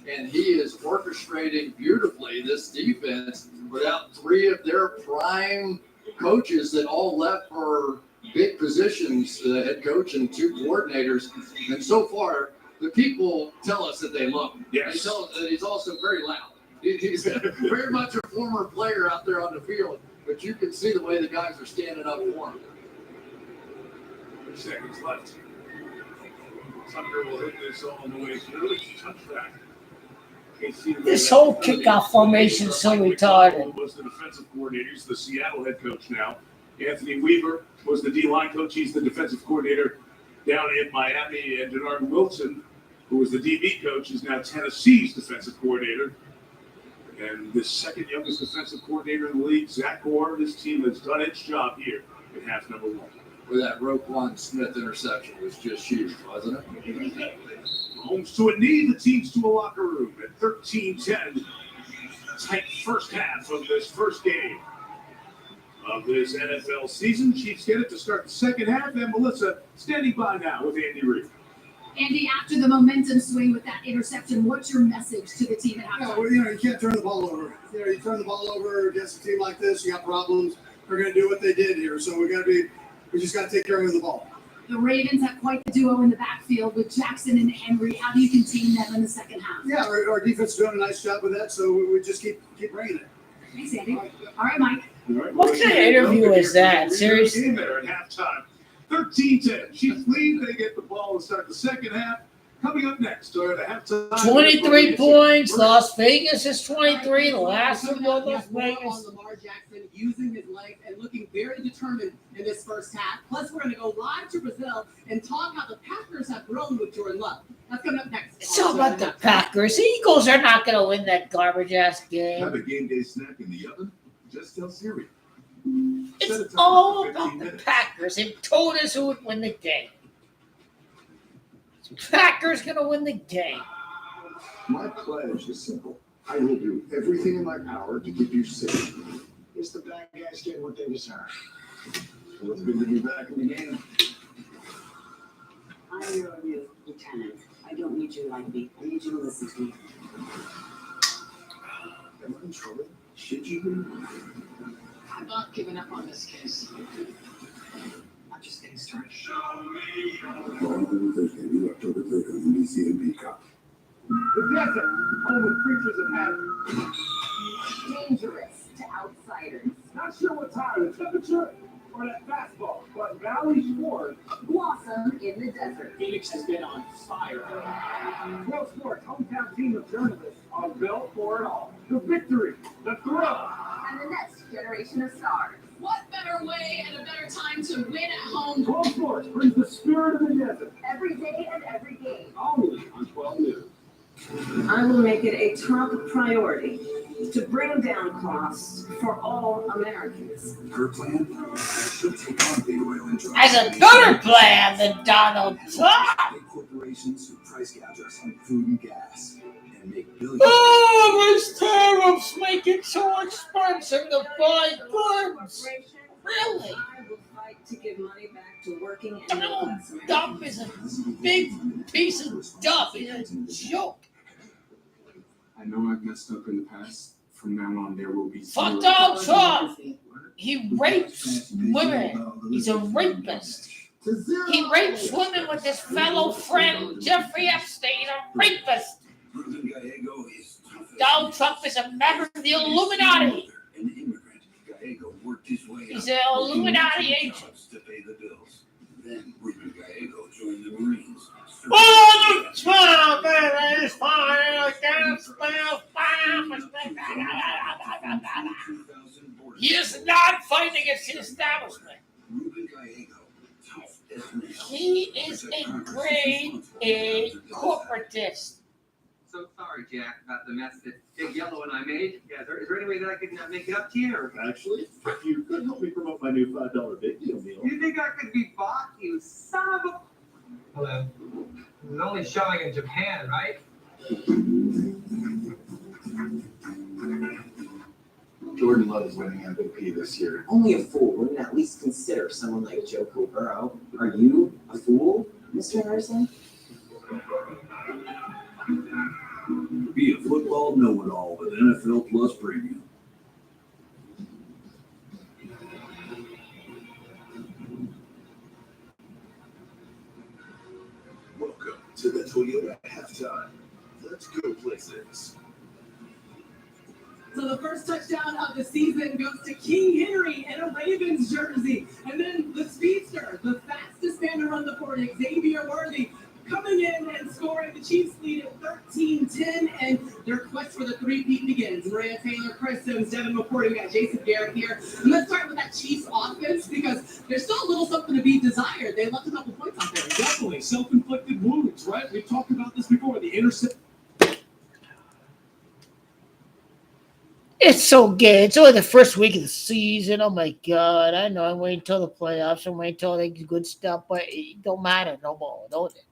and he is orchestrating beautifully this defense without 3 of their prime coaches that all left for big positions, the head coach and 2 coordinators. And so far, the people tell us that they love him. Yes. They tell us that he's also very loud. He's very much a former player out there on the field, but you can see the way the guys are standing up for him. 3 seconds left. Tucker will hit this all the way through. Touchback. This whole kickoff formation is so retarded. Was the defensive coordinator. He's the Seattle head coach now. Anthony Weaver was the D-line coach. He's the defensive coordinator down in Miami. And Denard Wilson who was the DB coach, is now Tennessee's defensive coordinator. And the second youngest defensive coordinator in the league, Zach Orr. This team has done its job here in half number one. Where that Roquan Smith interception was just huge, wasn't it? Holmes to a knee, the team's to a locker room at 13-10. Tight first half of this first game of this NFL season. Chiefs get it to start the second half, and Melissa standing by now with Andy Reid. Andy, after the momentum swing with that interception, what's your message to the team at halftime? Yeah, well, you can't turn the ball over. You turn the ball over against a team like this, you got problems. They're going to do what they did here, so we just got to take care of the ball. The Ravens have quite the duo in the backfield with Jackson and Henry. How do you contain them in the second half? Yeah, our defense is doing a nice job with that, so we just keep bringing it. Thanks, Andy. All right, Mike. What kind of interview is that? Seriously? There at halftime. 13-10. Chiefs lead. They get the ball to start the second half. Coming up next, or at halftime. 23 points. Las Vegas is 23. The last one was Las Vegas. On Lamar Jackson using his legs and looking very determined in this first half. Plus, we're going to go live to Brazil and talk how the Packers have grown with Jordan Love. That's coming up next. It's all about the Packers. The Eagles are not going to win that garbage-ass game. Have a game day snack in the oven? Just tell Siri. It's all about the Packers. They told us who would win the game. Packers going to win the game. My pledge is simple. I will do everything in my power to keep you safe. It's the bad guys getting what they deserve. Well, it's good to be back in the game. I'm your new lieutenant. I don't need you like me. I need you to listen to me. Am I in trouble? Should you be? I'm not giving up on this case. I'm just getting started. On Thursday, due October 3rd on NBC and Peacock. The desert, home of creatures of habit. Dangerous to outsiders. Not sure what time, the temperature, or that fastball, but Valley Sports. Blossom in the desert. Phoenix has been on fire. Pro Sports, hometown team of journalists are built for it all. The victory, the thrill. And the next generation of stars. What better way and a better time to win at home? Pro Sports brings the spirit of the desert. Every day and every game. Only on 12 News. I will make it a top priority to bring down costs for all Americans. Her plan? She'll take on big oil and drugs. Has a better plan than Donald Trump. Big corporations who price gouge us on food and gas and make billions. Oh, these tariffs make it so expensive to buy goods. Really? I will fight to give money back to working and Donald middle-class Trump is a big piece of stuff. He's a joke. I know I've messed up in the past. From now on, there will be Fuck Donald Trump. He rapes women. He's a rapist. He rapes women with his fellow friend Jeffrey Epstein, a rapist. Donald Trump is a member of the Illuminati. He's an Illuminati agent. Then Ruben Gallego joined the Marines. Oh, Trump is fire against He is not fighting against the establishment. Ruben Gallego, tough as He is a grade A corporatist. So sorry, Jack, about the mess that Big Yellow and I made. Yeah, is there any way that I could make it up to you? Or? Actually, you could help me promote my new $5 big deal meal. You think I could be bought, you son of a... Hello. It's only showing in Japan, right? Jordan Love is winning MVP this year. Only a fool wouldn't at least consider someone like Joe Burrow. Are you a fool, Mr. Harrison? Be a football know-it-all with NFL Plus Premium. Welcome to the Toyota halftime. Let's go places. So the first touchdown of the season goes to King Henry in a Ravens jersey. And then the speedster, the fastest man to run the court, Xavier Worthy, Coming in and scoring, the Chiefs lead at 13-10, and their quest for the three-peat begins. Maria Taylor, Chris Sims, Devin McCourty, we got Jason Garrett here. And let's start with that Chiefs offense, because there's still a little something to be desired. They left a couple points out there. Definitely self-inflicted wounds, right? We've talked about this before. The intercept. It's so gay. It's only the first week of the season. Oh my god! I know. I'm waiting until the playoffs. I'm waiting until they get good stuff, but it don't matter no more, don't it?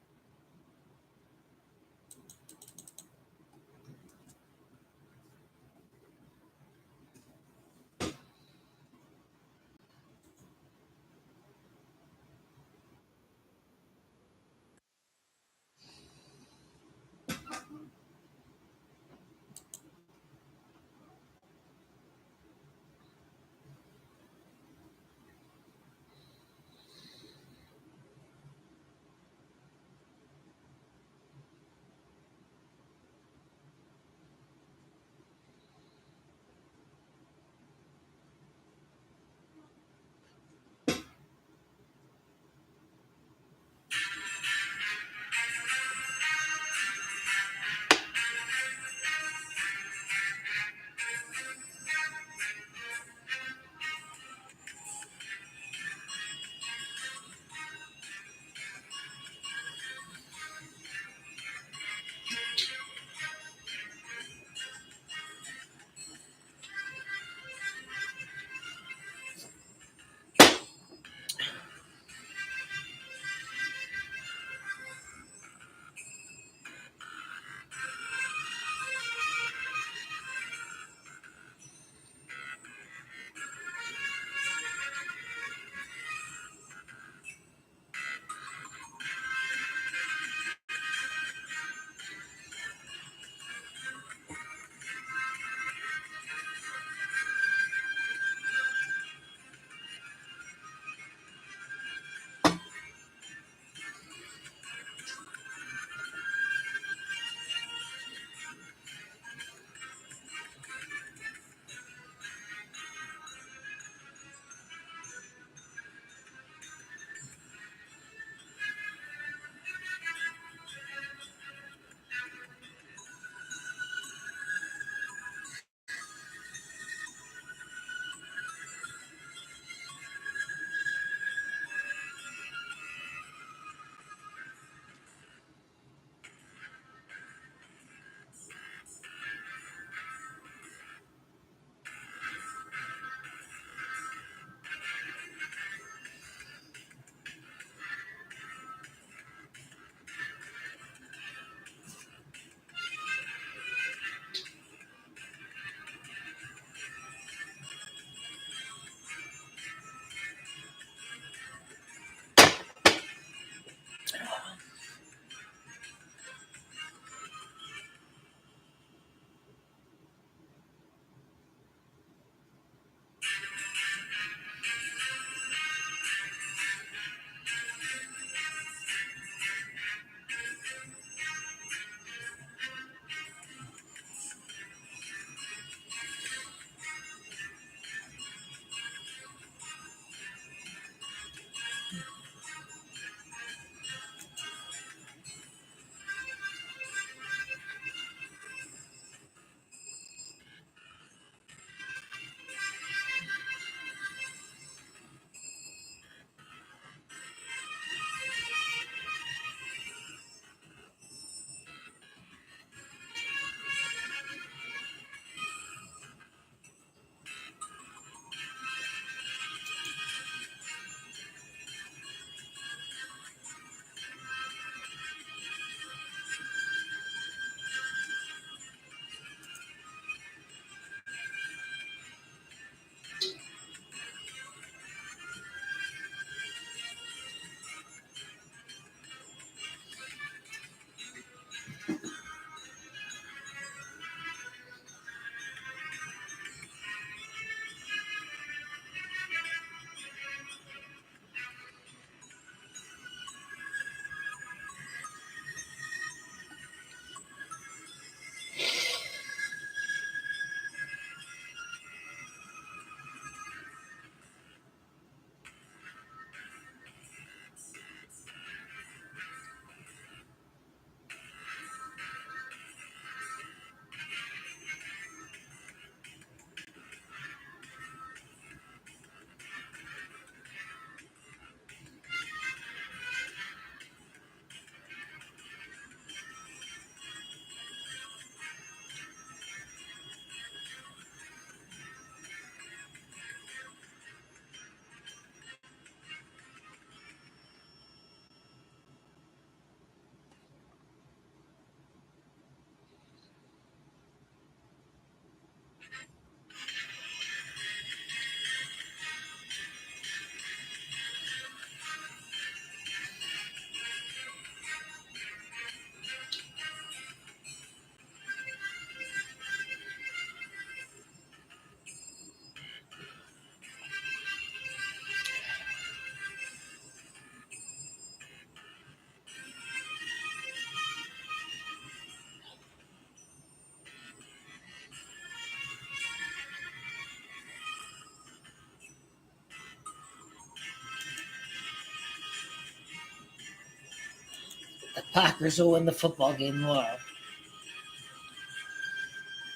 the Packers will win the football game tomorrow.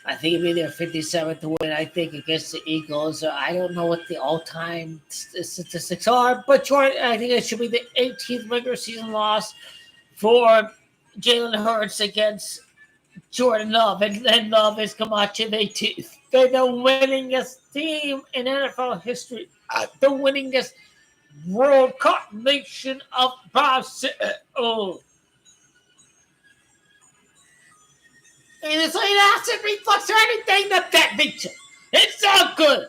I think it'd be their 57th win, I think, against the Eagles. I don't know what the all-time statistics are, but Jordan, I think it should be the 18th regular season loss for Jalen Hurts against Jordan Love. And Love is Camacho. They're the winningest team in NFL history. The winningest World Cup nation of basketball. And it's like acid reflux or anything of that nature. It's all good.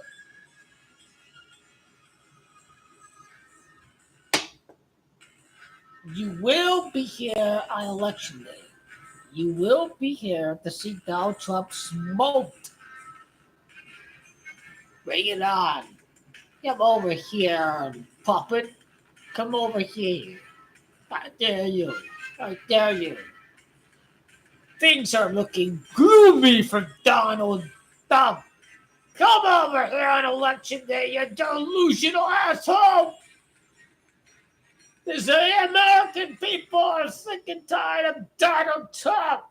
You will be here on election day. You will be here to see Donald Trump smoked. Bring it on. Come over here, puppet. Come over here. I dare you. I dare you. Things are looking gloomy for Donald Trump. Come over here on election day, you delusional asshole. The American people are sick and tired of Donald Trump.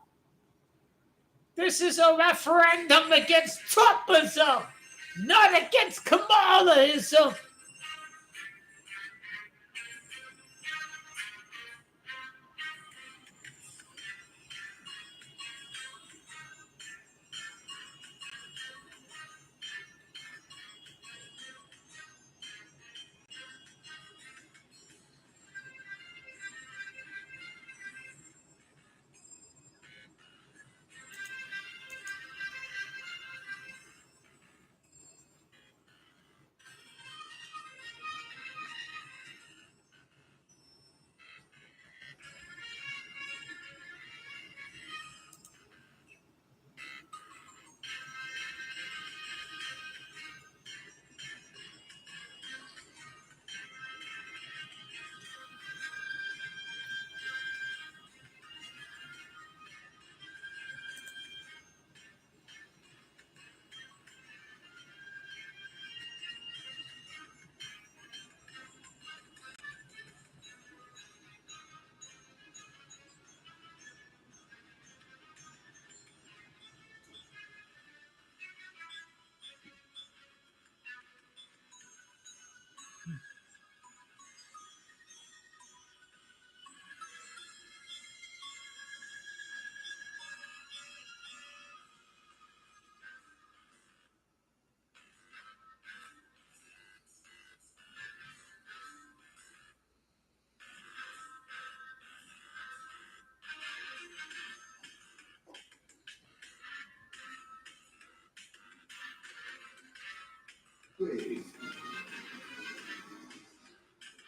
This is a referendum against Trumpism, not against Kamalaism.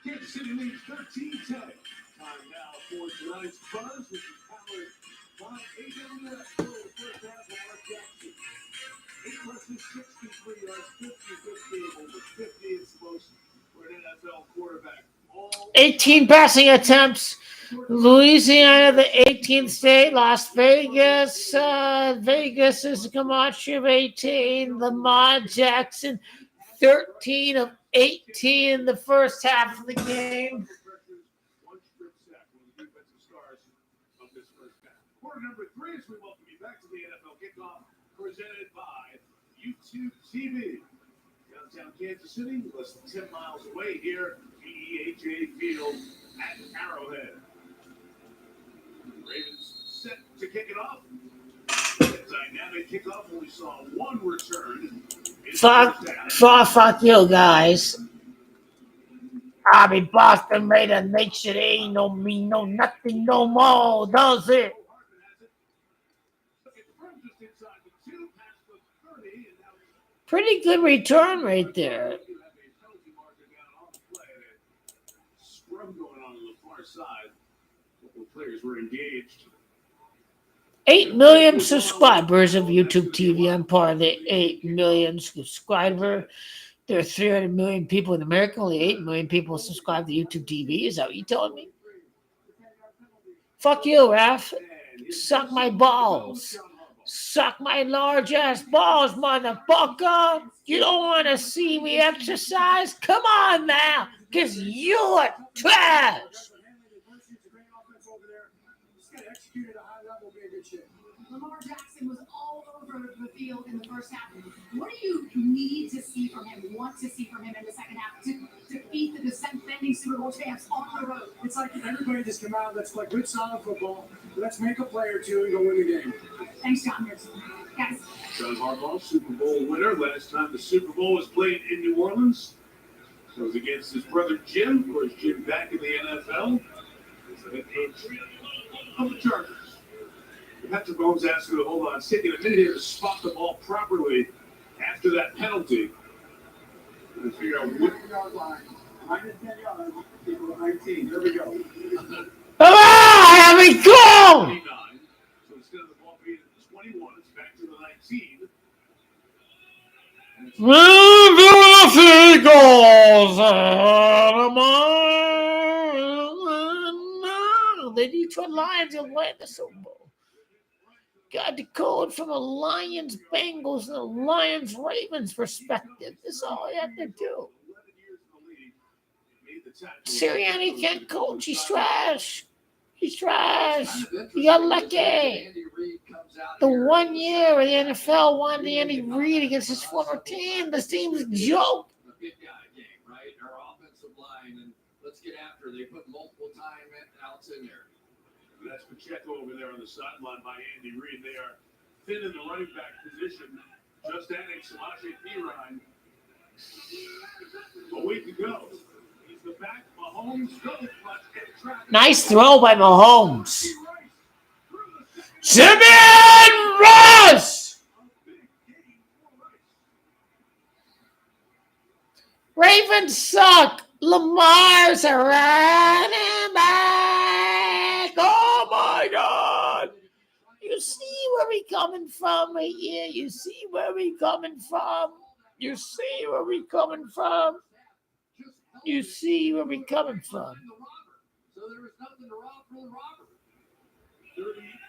Kansas City leads 13-10. Time now for tonight's buzz, which is powered by AWS. For the first half of our Jackson. 8 rushes, 63 yards, 50-50, over 50 explosives for an NFL quarterback. 18 passing attempts. Louisiana, the 18th state. Las Vegas. Vegas is Camacho of 18. Lamar Jackson, 13 of 18 in the first half of the game. One strip sack, one of the defensive stars of this first half. Quarter number 3 as we welcome you back to the NFL kickoff presented by YouTube TV. Downtown Kansas City, less than 10 miles away here, PEHA Field at Arrowhead. Ravens set to kick it off. Dynamic kickoff. We saw one return. Fuck you guys. I mean, Boston made a nation. Ain't no me, no nothing, no more. Does it? Pretty good return right there. Scrum going on the far side. Couple of players were engaged. 8 million subscribers of YouTube TV. I'm part of the 8 million subscriber. There are 300 million people in America. Only 8 million people subscribe to YouTube TV. Is that what you're telling me? Fuck you, Raph. Suck my balls. Suck my large ass balls, motherfucker. You don't want to see me exercise? Come on now, because you're trash. execute at a high level, be in good shape. Lamar Jackson was all over the field in the first half. What do you need to see from him, want to see from him in the second half to defeat the defending Super Bowl champs on the road? It's like everybody just come out, let's play good, solid football. Let's make a play or two and go win the game. Thanks, John. Guys. John Harbaugh, Super Bowl winner. Last time the Super Bowl was played in New Orleans. It was against his brother Jim. Of course, Jim back in the NFL. He's the head coach of the Chargers. Patrick Mahomes asked you to hold on. It's taking a minute here to spot the ball properly after that penalty. And figure out what yard line. Minus 10 yards. 19. Here we go. Ah, here we go! 29. So instead of the ball being at the 21, it's back to the 19. The Eagles. The Detroit Lions will win the Super Bowl. Got the code from a Lions Bengals and a Lions Ravens perspective. That's all you have to do. Sirianni can't coach. He's trash. He's trash. He got lucky. The 1 year in the NFL wanted Andy Reid against his former team. This team's a joke. The big guy game, right? Our offensive line, and let's get after. They put multiple timeouts in there. That's Pacheco over there on the sideline by Andy Reid. They are thin in the running back position. Just adding Samaje Perine. A week to go. He's the back. Mahomes goes. Nice throw by Mahomes. Simeon Russ. Ravens suck. Lamar's a running back. Oh my God. You see where we coming from right here. You see where we coming from. You see where we coming from. You see where we coming from. So there was nothing to rob for the robber.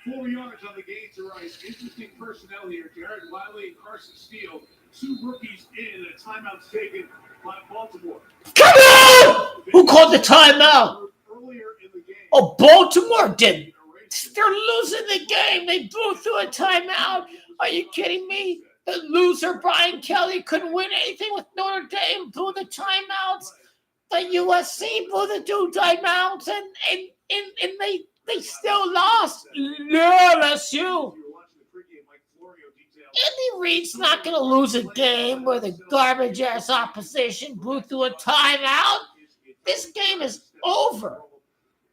34 yards on the gain to Rice. Interesting personnel here. Jared Wiley and Carson Steele. Two rookies in. A timeout taken by Baltimore. Come on! Who called the timeout? Oh, Baltimore did. They're losing the game. They blew through a timeout. Are you kidding me? The loser Brian Kelly couldn't win anything with Notre Dame. Blew the timeouts. The USC blew the two timeouts, and they still lost. LSU. Andy Reid's not going to lose a game where the garbage-ass opposition blew through a timeout. This game is over.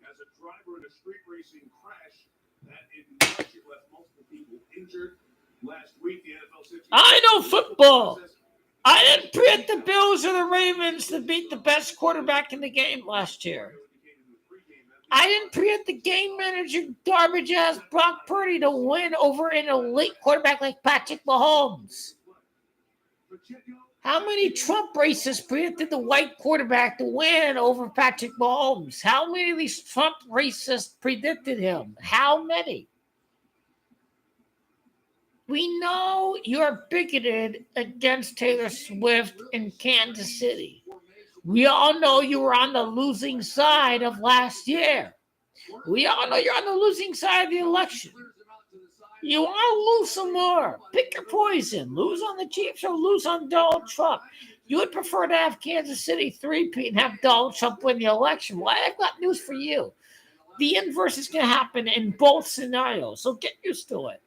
As a driver in a street racing crash that in March left multiple people injured. Last week, the NFL said I know football. I didn't predict the Bills or the Ravens to beat the best quarterback in the game last year. I didn't predict the game manager garbage-ass Brock Purdy to win over an elite quarterback like Patrick Mahomes. How many Trump racists predicted the white quarterback to win over Patrick Mahomes? How many of these Trump racists predicted him? How many? We know you're bigoted against Taylor Swift in Kansas City. We all know you were on the losing side of last year. We all know you're on the losing side of the election. You want to lose some more. Pick your poison. Lose on the Chiefs or lose on Donald Trump. You would prefer to have Kansas City three-peat and have Donald Trump win the election. Well, I've got news for you. The inverse is going to happen in both scenarios, so get used to it.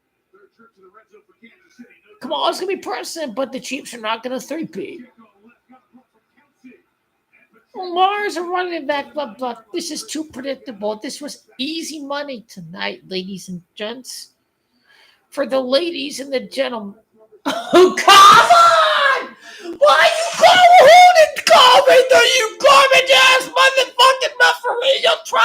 Kamala's going to be president, but the Chiefs are not going to three-peat. Lamar's a running back, but this is too predictable. This was easy money tonight, ladies and gents. For the ladies and the gentlemen. Oh, come on! Why you calling COVID? Are you garbage-ass motherfucking referee? You're trash!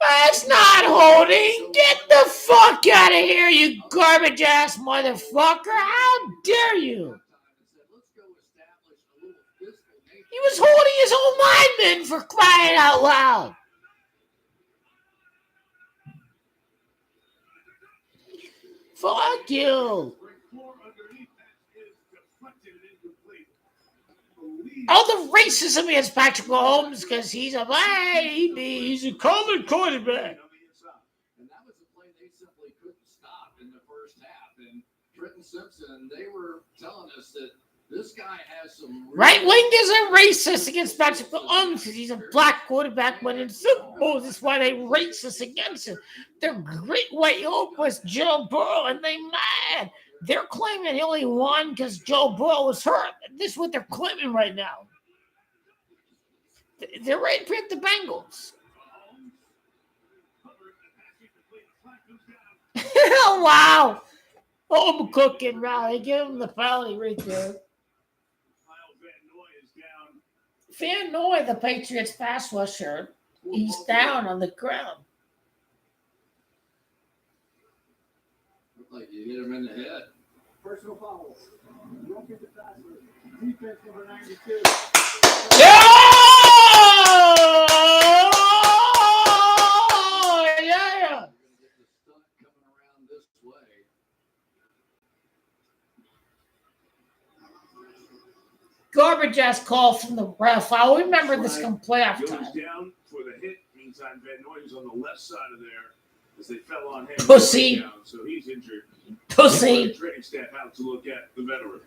That's not holding. Get the fuck out of here, you garbage-ass motherfucker. How dare you? He was holding his own lineman for crying out loud. Fuck you. all the racism against Patrick Mahomes because he's a common quarterback. And that was a play they simply couldn't stop in the first half. And Trenton Simpson, they were telling us that this guy has some right wingers are racist against Patrick Mahomes because he's a black quarterback winning Super Bowls. That's why they racist against him. Their great white hope was Joe Burrow, and they mad. They're claiming he only won because Joe Burrow was hurt. This is what they're claiming right now. They're ready to pick the Bengals. Oh, wow. Home cooking, Riley. Give him the penalty right there. Van Noy, the Patriots pass rusher, he's down on the ground. Looked like you hit him in the head. Personal fouls. Don't get the pass. Defense number 92. Yeah! Garbage ass call from the ref. I'll remember this come playoff time. Goes down for the hit. Meantime, Van Noy was on the left side of there as they fell on him. Pussy. Down, so he's injured. Pussy. Training staff out to look at the veteran.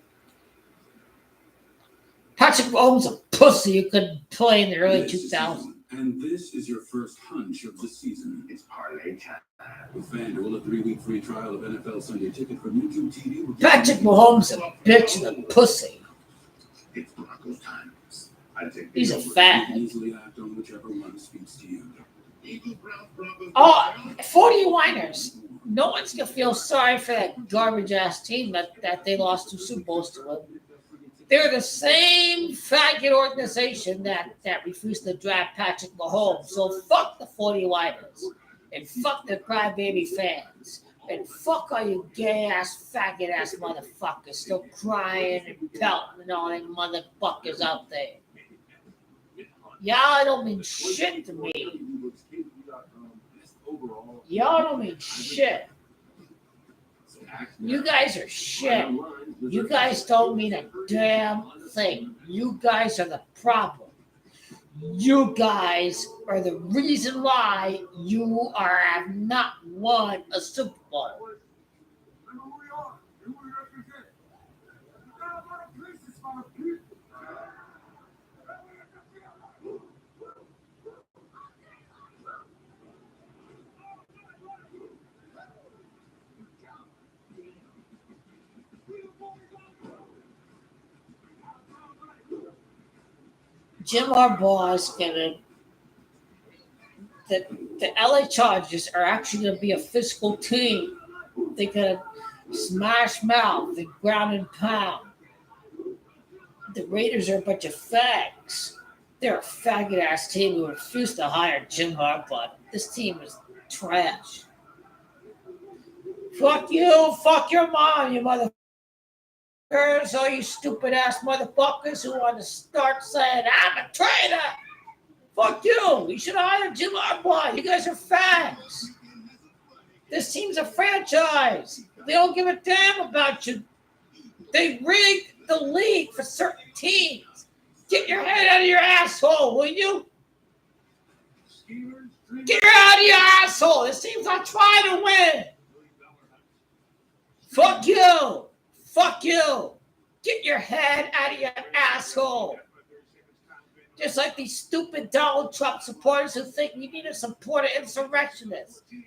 Patrick Mahomes a pussy who couldn't play in the early 2000s. And this is your first hunch of the season. It's parlay time. With FanDuel, a 3-week free trial of NFL Sunday Ticket from YouTube TV. Patrick Mahomes a bitch and a pussy. It's Broncos time. He's a fat. Easily act on whichever one speaks to you. Oh, 40 whiners. No one's going to feel sorry for that garbage-ass team that they lost 2 Super Bowls to. They're the same faggot organization that refused to draft Patrick Mahomes. So fuck the 40 whiners. And fuck the crybaby fans. And fuck all you gay-ass, faggot-ass motherfuckers still crying and pelting and all them motherfuckers out there. Y'all don't mean shit to me. Y'all don't mean shit. You guys are shit. You guys don't mean a damn thing. You guys are the problem. You guys are the reason why you have not won a Super Bowl. Jim Harbaugh is gonna. The LA Chargers are actually gonna be a physical team. They're gonna smash mouth, the ground and pound. The Raiders are a bunch of fags. They're a faggot ass team who refused to hire Jim Harbaugh. This team is trash. Fuck you, fuck your mom, you motherfuckers. All you stupid ass motherfuckers who want to start saying, I'm a traitor. Fuck you. You should hire Jim Harbaugh. You guys are fags. This team's a franchise. They don't give a damn about you. They rigged the league for certain teams. Get your head out of your asshole, will you? Get your head out of your asshole. This team's not trying to win. Fuck you. Fuck you. Get your head out of your asshole. Just like these stupid Donald Trump supporters who think we need to support an insurrectionist. You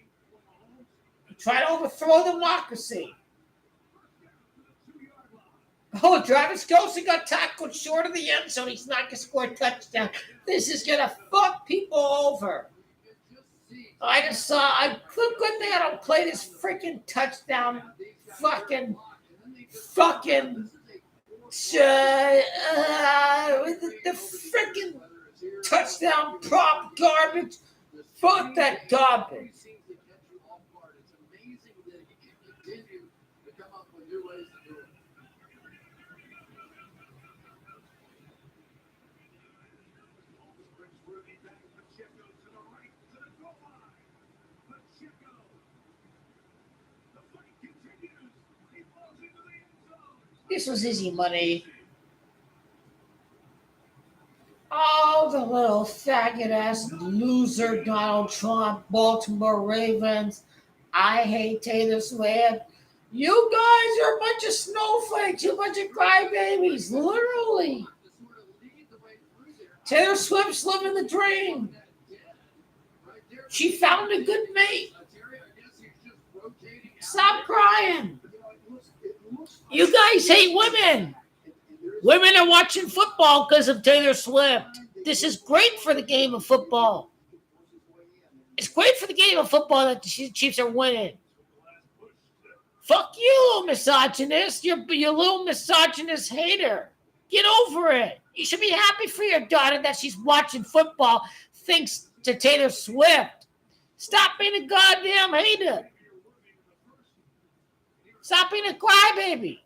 try to overthrow democracy. Oh, Travis Kelce got tackled short of the end zone. He's not going to score a touchdown. This is going to fuck people over. I just saw, good thing I don't play this freaking touchdown fucking the freaking touchdown prop garbage. Fuck that garbage. This was easy money. little faggot ass loser Donald Trump, Baltimore Ravens. I hate Taylor Swift. You guys are a bunch of snowflakes, you bunch of crybabies, literally. Taylor Swift's living the dream. She found a good mate. Stop crying. You guys hate women. Women are watching football because of Taylor Swift. This is great for the game of football. It's great for the game of football that the Chiefs are winning. Fuck you, misogynist. You're a little misogynist hater. Get over it. You should be happy for your daughter that she's watching football thanks to Taylor Swift. Stop being a goddamn hater. Stop being a crybaby.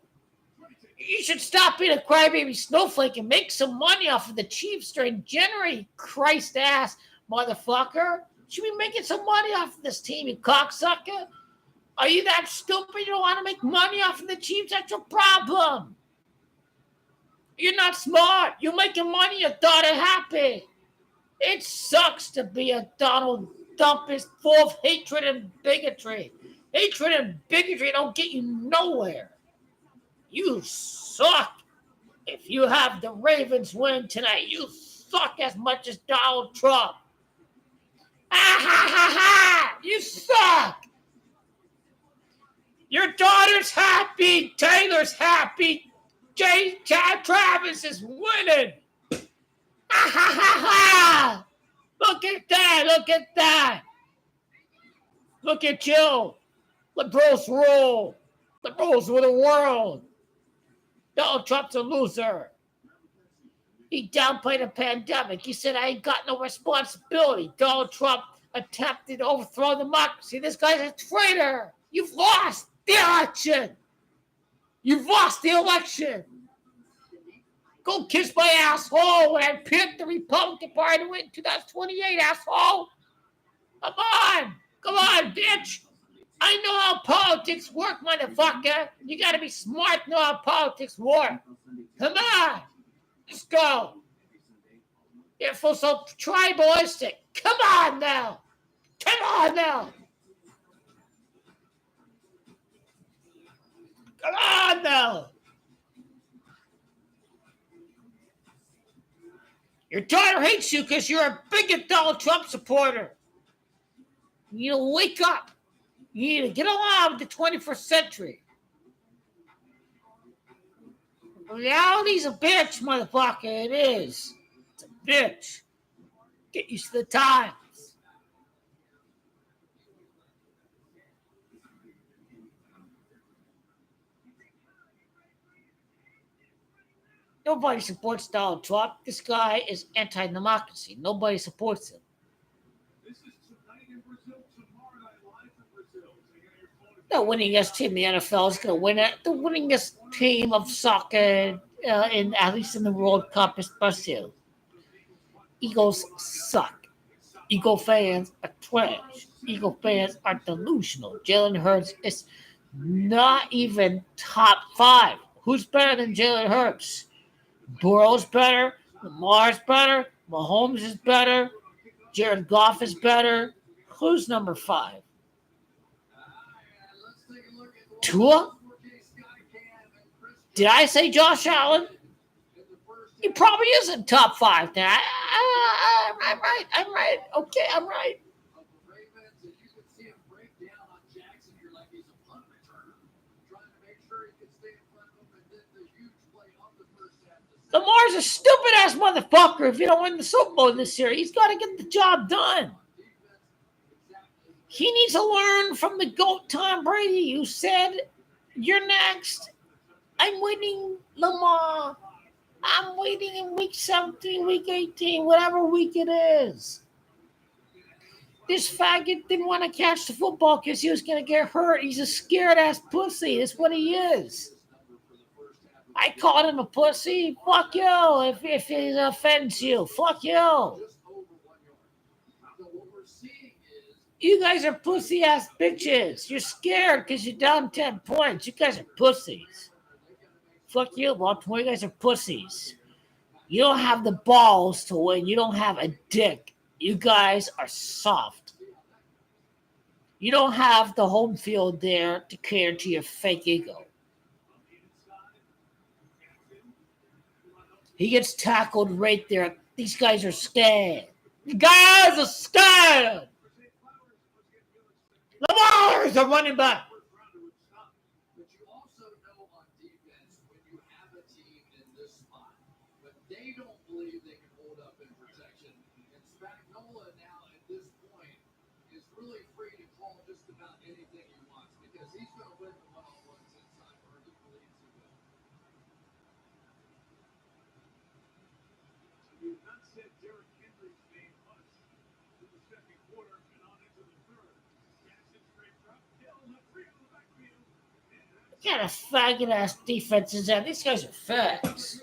You should stop being a crybaby snowflake and make some money off of the Chiefs during January, Christ ass motherfucker. You should be making some money off of this team, you cocksucker. Are you that stupid you don't want to make money off of the Chiefs? That's your problem. You're not smart. You're making money, your daughter happy. It sucks to be a Donald Trump is full of hatred and bigotry. Hatred and bigotry don't get you nowhere. You suck. If you have the Ravens win tonight, you suck as much as Donald Trump. Ha ha ha ha! You suck. Your daughter's happy. Taylor's happy. Travis is winning. Ha ha ha ha! Look at that! Look at that! Look at you! Liberals rule! Liberals rule the world! Donald Trump's a loser. He downplayed the pandemic. He said, I ain't got no responsibility. Donald Trump attempted to overthrow democracy. This guy's a traitor. You've lost the election. You've lost the election. Go kiss my asshole when I picked the Republican Party to win 2028, asshole. Come on, bitch. I know how politics work, motherfucker. You gotta be smart to know how politics work. Come on. Let's go. You're so tribalistic. Come on now. Come on now. Come on now. Your daughter hates you because you're a bigot Donald Trump supporter. You need to wake up. You need to get along with the 21st century. Reality's a bitch, motherfucker. It is. It's a bitch. Get used to the times. Nobody supports Donald Trump. This guy is anti-democracy. Nobody supports him. The winningest team in the NFL is going to win it. The winningest team of soccer, at least in the World Cup, is Brazil. Eagles suck. Eagle fans are trash. Eagle fans are delusional. Jalen Hurts is not even top 5. Who's better than Jalen Hurts? Burrow's better. Lamar's better. Mahomes is better. Jared Goff is better. Who's number 5? Tua? Did I say Josh Allen? He probably isn't top 5 now. I'm right. Okay, I'm right. Lamar's a stupid-ass motherfucker if you don't win the Super Bowl this year. He's got to get the job done. He needs to learn from the GOAT Tom Brady, who said, you're next. I'm waiting, Lamar. I'm waiting in week 17, week 18, whatever week it is. This faggot didn't want to catch the football because he was going to get hurt. He's a scared-ass pussy. That's what he is. I called him a pussy. Fuck you if it offends you. Fuck you. You guys are pussy-ass bitches. You're scared because you're down 10 points. You guys are pussies. Fuck you, Baltimore. You guys are pussies. You don't have the balls to win. You don't have a dick. You guys are soft. You don't have the home field there to cater to your fake ego. He gets tackled right there. These guys are scared. You guys are scared. Lamar is a running back. But you also know on defense when you have a team in this spot, but they don't believe they can hold up in protection. And Spagnuolo now at this point is really free to call just about anything he wants because he's going to win the one-on-ones inside where he believes he will. We have not said Derrick Henry's name much in the second quarter and on into the third. Jackson straight drop, Hill, the three on the backfield. What kind of faggot ass defense is that? These guys are fags.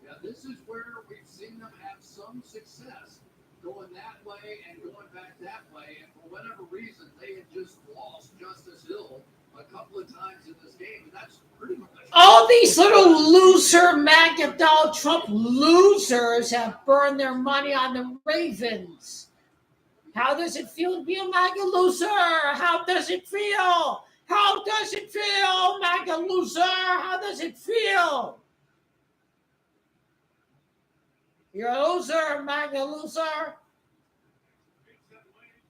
Yeah, this is where we've seen them have some success going that way and going back that way. And for whatever reason, they had just lost Justice Hill a couple of times in this game. And that's pretty much All these little loser MAGA Donald Trump losers have burned their money on the Ravens. How does it feel to be a MAGA loser? How does it feel? How does it feel, MAGA loser? How does it feel? You're a loser, MAGA loser.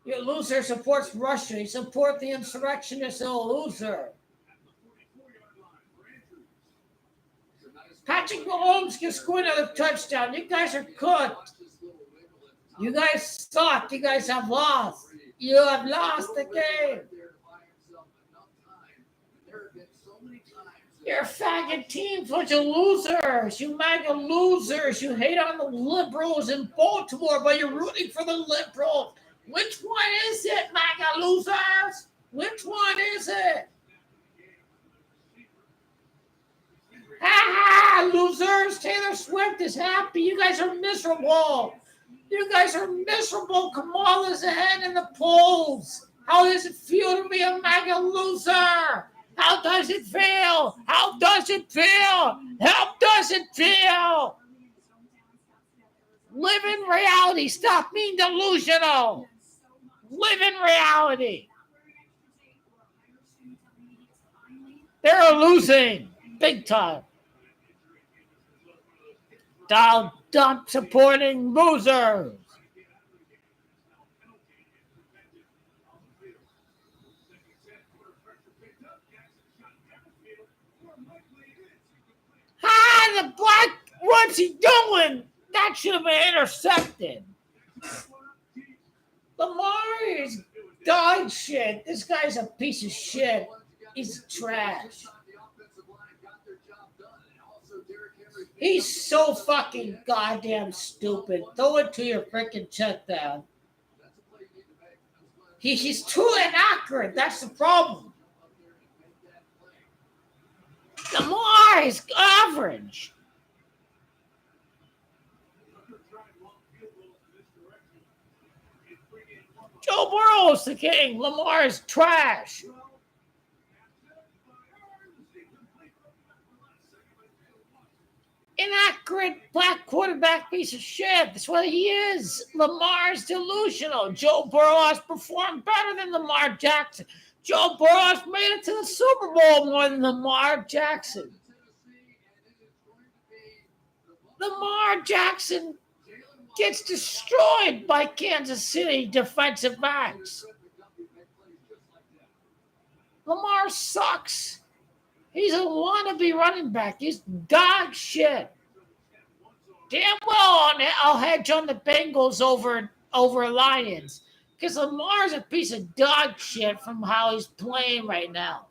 Your loser supports Russia. You support the insurrectionists, a loser. Patrick Mahomes can score another touchdown. You guys are cooked. You guys suck. You guys have lost. You have lost the game. You're a faggot team, bunch of losers. You MAGA losers. You hate on the liberals in Baltimore, but you're rooting for the liberals. Which one is it, MAGA losers? Which one is it? Ha ha, losers. Taylor Swift is happy. You guys are miserable. You guys are miserable. Kamala's ahead in the polls. How does it feel to be a MAGA loser? How does it feel? How does it feel? How does it feel? Live in reality. Stop being delusional. Live in reality. They're losing big time. Donald Trump supporting losers. The black, what's he doing? That should have been intercepted. Lamar is dog shit. This guy's a piece of shit. He's trash. He's so fucking goddamn stupid. Throw it to your freaking touchdown. He's too inaccurate. That's the problem. Lamar is average. Joe Burrow's the king. Lamar is trash. Inaccurate black quarterback piece of shit. That's what he is. Lamar's delusional. Joe Burrow has performed better than Lamar Jackson. Joe Burrow has made it to the Super Bowl more than Lamar Jackson. Lamar Jackson gets destroyed by Kansas City defensive backs. Lamar sucks. He's a wannabe running back. He's dog shit. Damn well I'll hedge on the Bengals over Lions. Because Lamar's a piece of dog shit from how he's playing right now.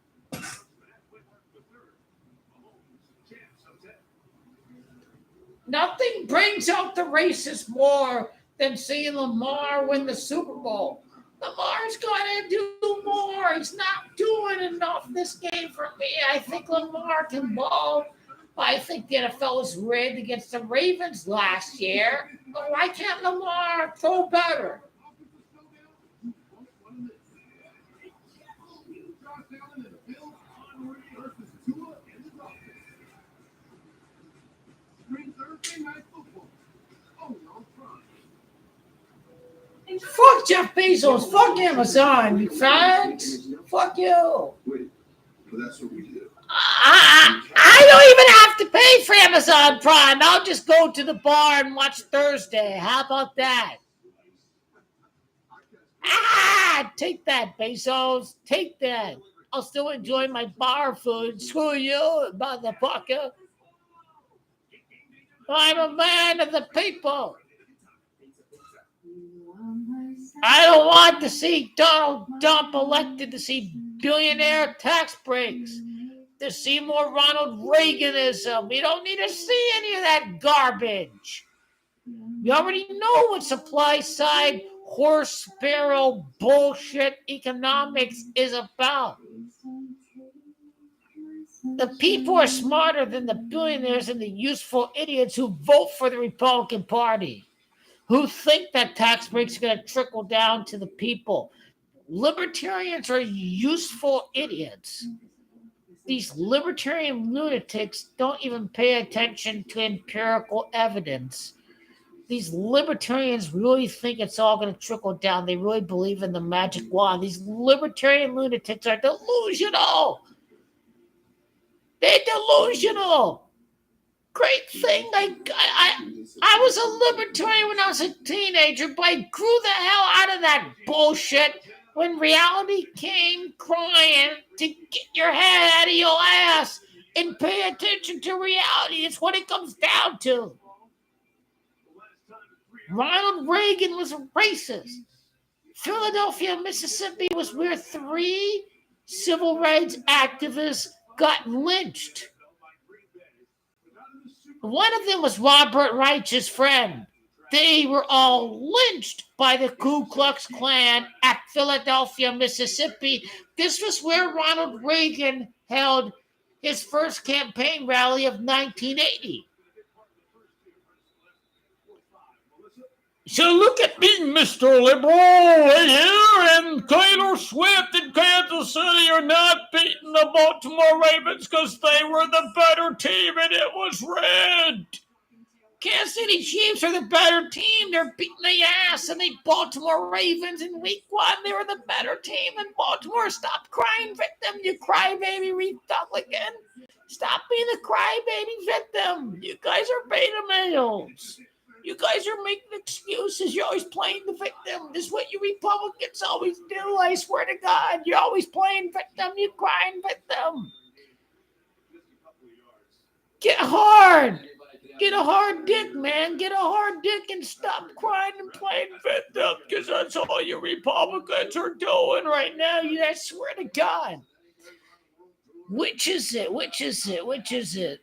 Nothing brings out the racist more than seeing Lamar win the Super Bowl. Lamar's going to do more. He's not doing enough this game for me. I think Lamar can ball. I think the NFL was rigged against the Ravens last year. But why can't Lamar throw better? Fuck Jeff Bezos. Fuck Amazon. You fags. Fuck you. Wait, but that's what we do. I don't even have to pay for Amazon Prime. I'll just go to the bar and watch Thursday. How about that? Take that, Bezos. Take that. I'll still enjoy my bar food. Screw you, motherfucker. I'm a man of the people. I don't want to see Donald Trump elected to see billionaire tax breaks, to see more Ronald Reaganism. We don't need to see any of that garbage. We already know what supply side horse sparrow bullshit economics is about. The people are smarter than the billionaires and the useful idiots who vote for the Republican Party, who think that tax breaks are going to trickle down to the people. Libertarians are useful idiots. These libertarian lunatics don't even pay attention to empirical evidence. These libertarians really think it's all going to trickle down. They really believe in the magic wand. These libertarian lunatics are delusional. They're delusional. Great thing. I was a libertarian when I was a teenager, but I grew the hell out of that bullshit when reality came crying to get your head out of your ass and pay attention to reality. It's what it comes down to. Ronald Reagan was a racist. Philadelphia, Mississippi was where 3 civil rights activists got lynched. One of them was Robert Reich's friend. They were all lynched by the Ku Klux Klan at Philadelphia, Mississippi. This was where Ronald Reagan held his first campaign rally of 1980. So look at me, Mr. Liberal, right here, and Taylor Swift and Kansas City are not beating the Baltimore Ravens because they were the better team and it was rigged. Kansas City Chiefs are the better team. They're beating the ass, and the Baltimore Ravens in week 1, they were the better team. And Baltimore, stop crying victim, you crybaby Republican. Stop being a crybaby victim. You guys are beta males. You guys are making excuses. You're always playing the victim. This is what you Republicans always do. I swear to God, you're always playing victim. You crying victim. Get hard. Get a hard dick, man. Get a hard dick and stop crying and playing victim, because that's all you Republicans are doing right now. I swear to God. Which is it? Which is it? Which is it?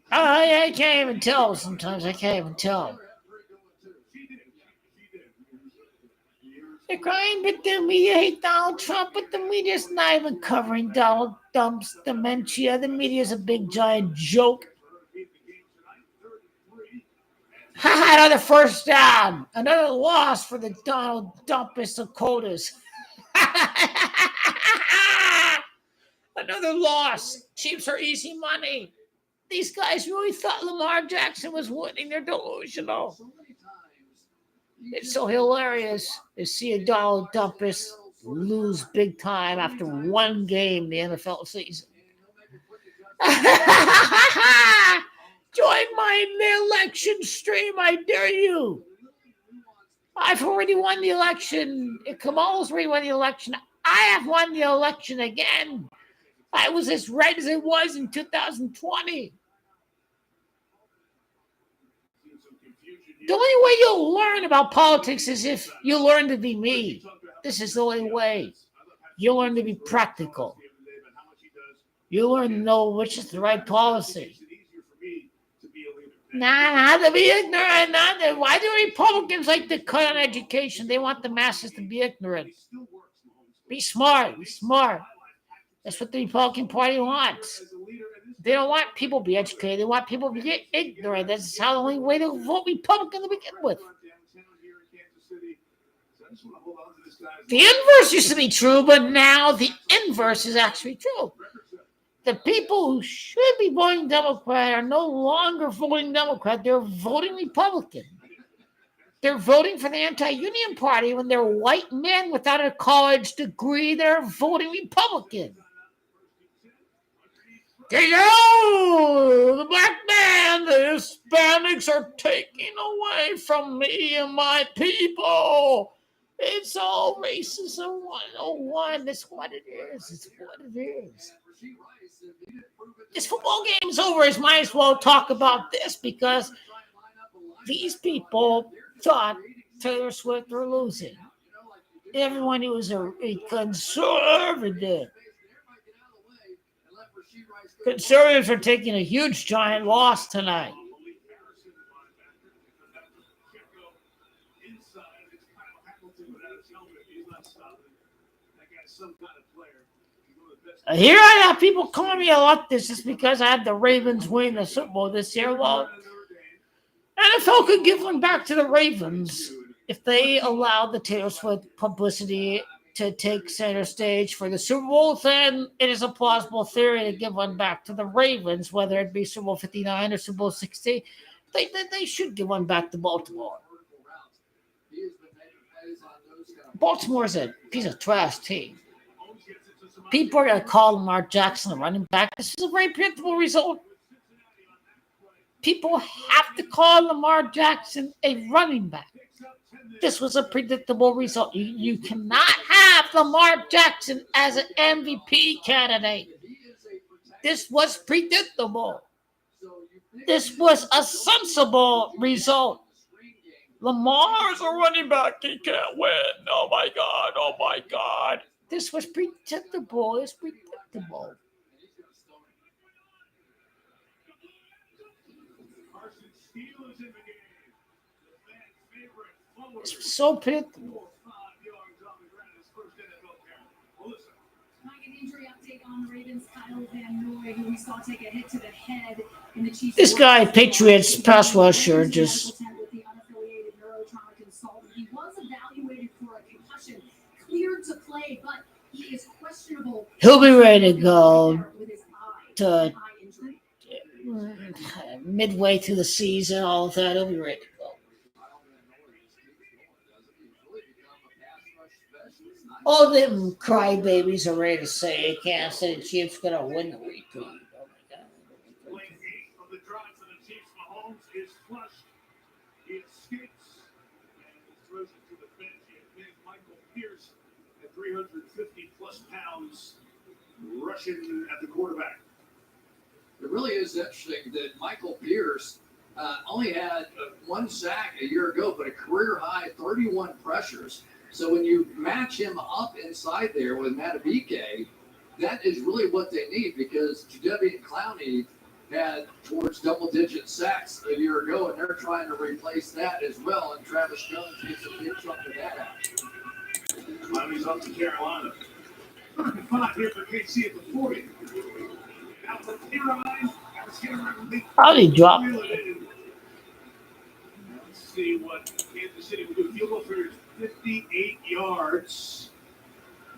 I can't even tell sometimes. I can't even tell. They're crying, but the media hate Donald Trump, but the media's not even covering Donald Trump's dementia. The media's a big, giant joke. Another first down. Another loss for the Donald Dumpus Dakotas. Another loss. Chiefs are easy money. These guys really thought Lamar Jackson was winning. They're delusional. It's so hilarious to see a Donald Dumpus lose big time after one game in the NFL season. Join the election stream, I dare you. I've already won the election. Kamala's already won the election. I have won the election again. I was as right as it was in 2020. The only way you'll learn about politics is if you learn to be me. This is the only way. You learn to be practical. You learn to know which is the right policy. Not to be ignorant. Why do Republicans like to cut on education? They want the masses to be ignorant. Be smart. Be smart. That's what the Republican Party wants. They don't want people to be educated. They want people to be ignorant. That's how the only way to vote Republican to begin with. The inverse used to be true, but now the inverse is actually true. The people who should be voting Democrat are no longer voting Democrat. They're voting Republican. They're voting for the anti-union party when they're white men without a college degree. They're voting Republican. The black man, the Hispanics are taking away from me and my people. It's all racism 101. That's what it is. It's what it is. This football game's over. I might as well talk about this because these people thought Taylor Swift were losing. Everyone who was a conservative. Conservatives are taking a huge, giant loss tonight. Here I have people calling me a lot. This is because I had the Ravens win the Super Bowl this year. Well, NFL could give one back to the Ravens if they allowed the Taylor Swift publicity to take center stage for the Super Bowl. Then it is a plausible theory to give one back to the Ravens, whether it be Super Bowl 59 or Super Bowl 60. They should give one back to Baltimore. Baltimore's a piece of trash team. People are going to call Lamar Jackson a running back. This is a very predictable result. People have to call Lamar Jackson a running back. This was a predictable result. You cannot have Lamar Jackson as an MVP candidate. This was predictable. This was a sensible result. Lamar's a running back. He can't win. Oh, my God. Oh, my God. This was predictable. It's predictable. It's so predictable. This guy, Patriots pass rusher, just. He was evaluated for a concussion, cleared to play, but he is questionable. He'll be ready to go to midway through the season, all of that. He'll be ready to go. All them crybabies are ready to say Kansas City Chiefs going to win the repeat. Oh, my God. Play 8 of the drive for the Chiefs. Mahomes is flushed. He escapes and throws it to the bench. He had Michael Pierce at 350-plus pounds rushing at the quarterback. It really is interesting that Michael Pierce only had one sack a year ago, but a career-high 31 pressures. So when you match him up inside there with Matabike, that is really what they need because Jadeveon Clowney had towards double-digit sacks a year ago, and they're trying to replace that as well. And Travis Jones gets a big chunk of that out. Clowney's up to Carolina. 5 here for KC at the 40. Out for Carolina. How did he drop? Let's see what Kansas City will do. Field goal for 58 yards.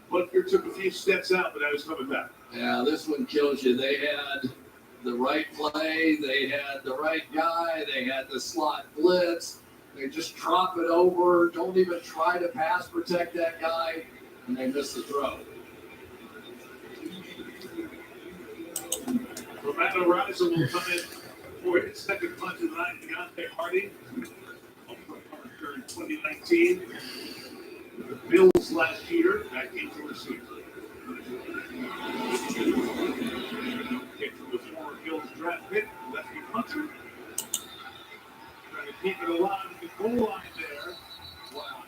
Butker took a few steps out, but I was coming back. Yeah, this one kills you. They had the right play. They had the right guy. They had the slot blitz. They just drop it over. Don't even try to pass protect that guy, and they miss the throw. Roberto Rizzo will come in for his second punt of the night. Deontay Hardy in 2019. The Bills last year, that came from receiver. Kick from the former Bills draft pick, lefty punter. Trying to keep it alive at the goal line there. Wow.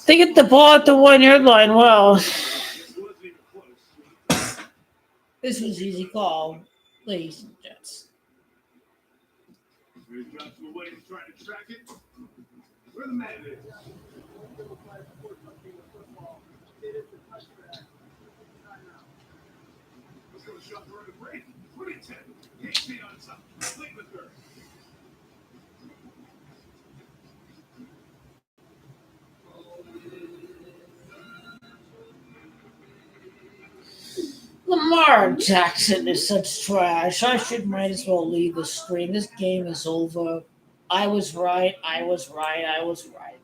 They get the ball at the 1-yard line. Well, this was easy call, ladies and gents. Here's Johnson away. He's trying to track it. Where the man is. Let's go to shot for a break. 2010. KC on top. Lichtman third. Lamar Jackson is such trash. I might as well leave the stream. This game is over. I was right. I was right. I was right.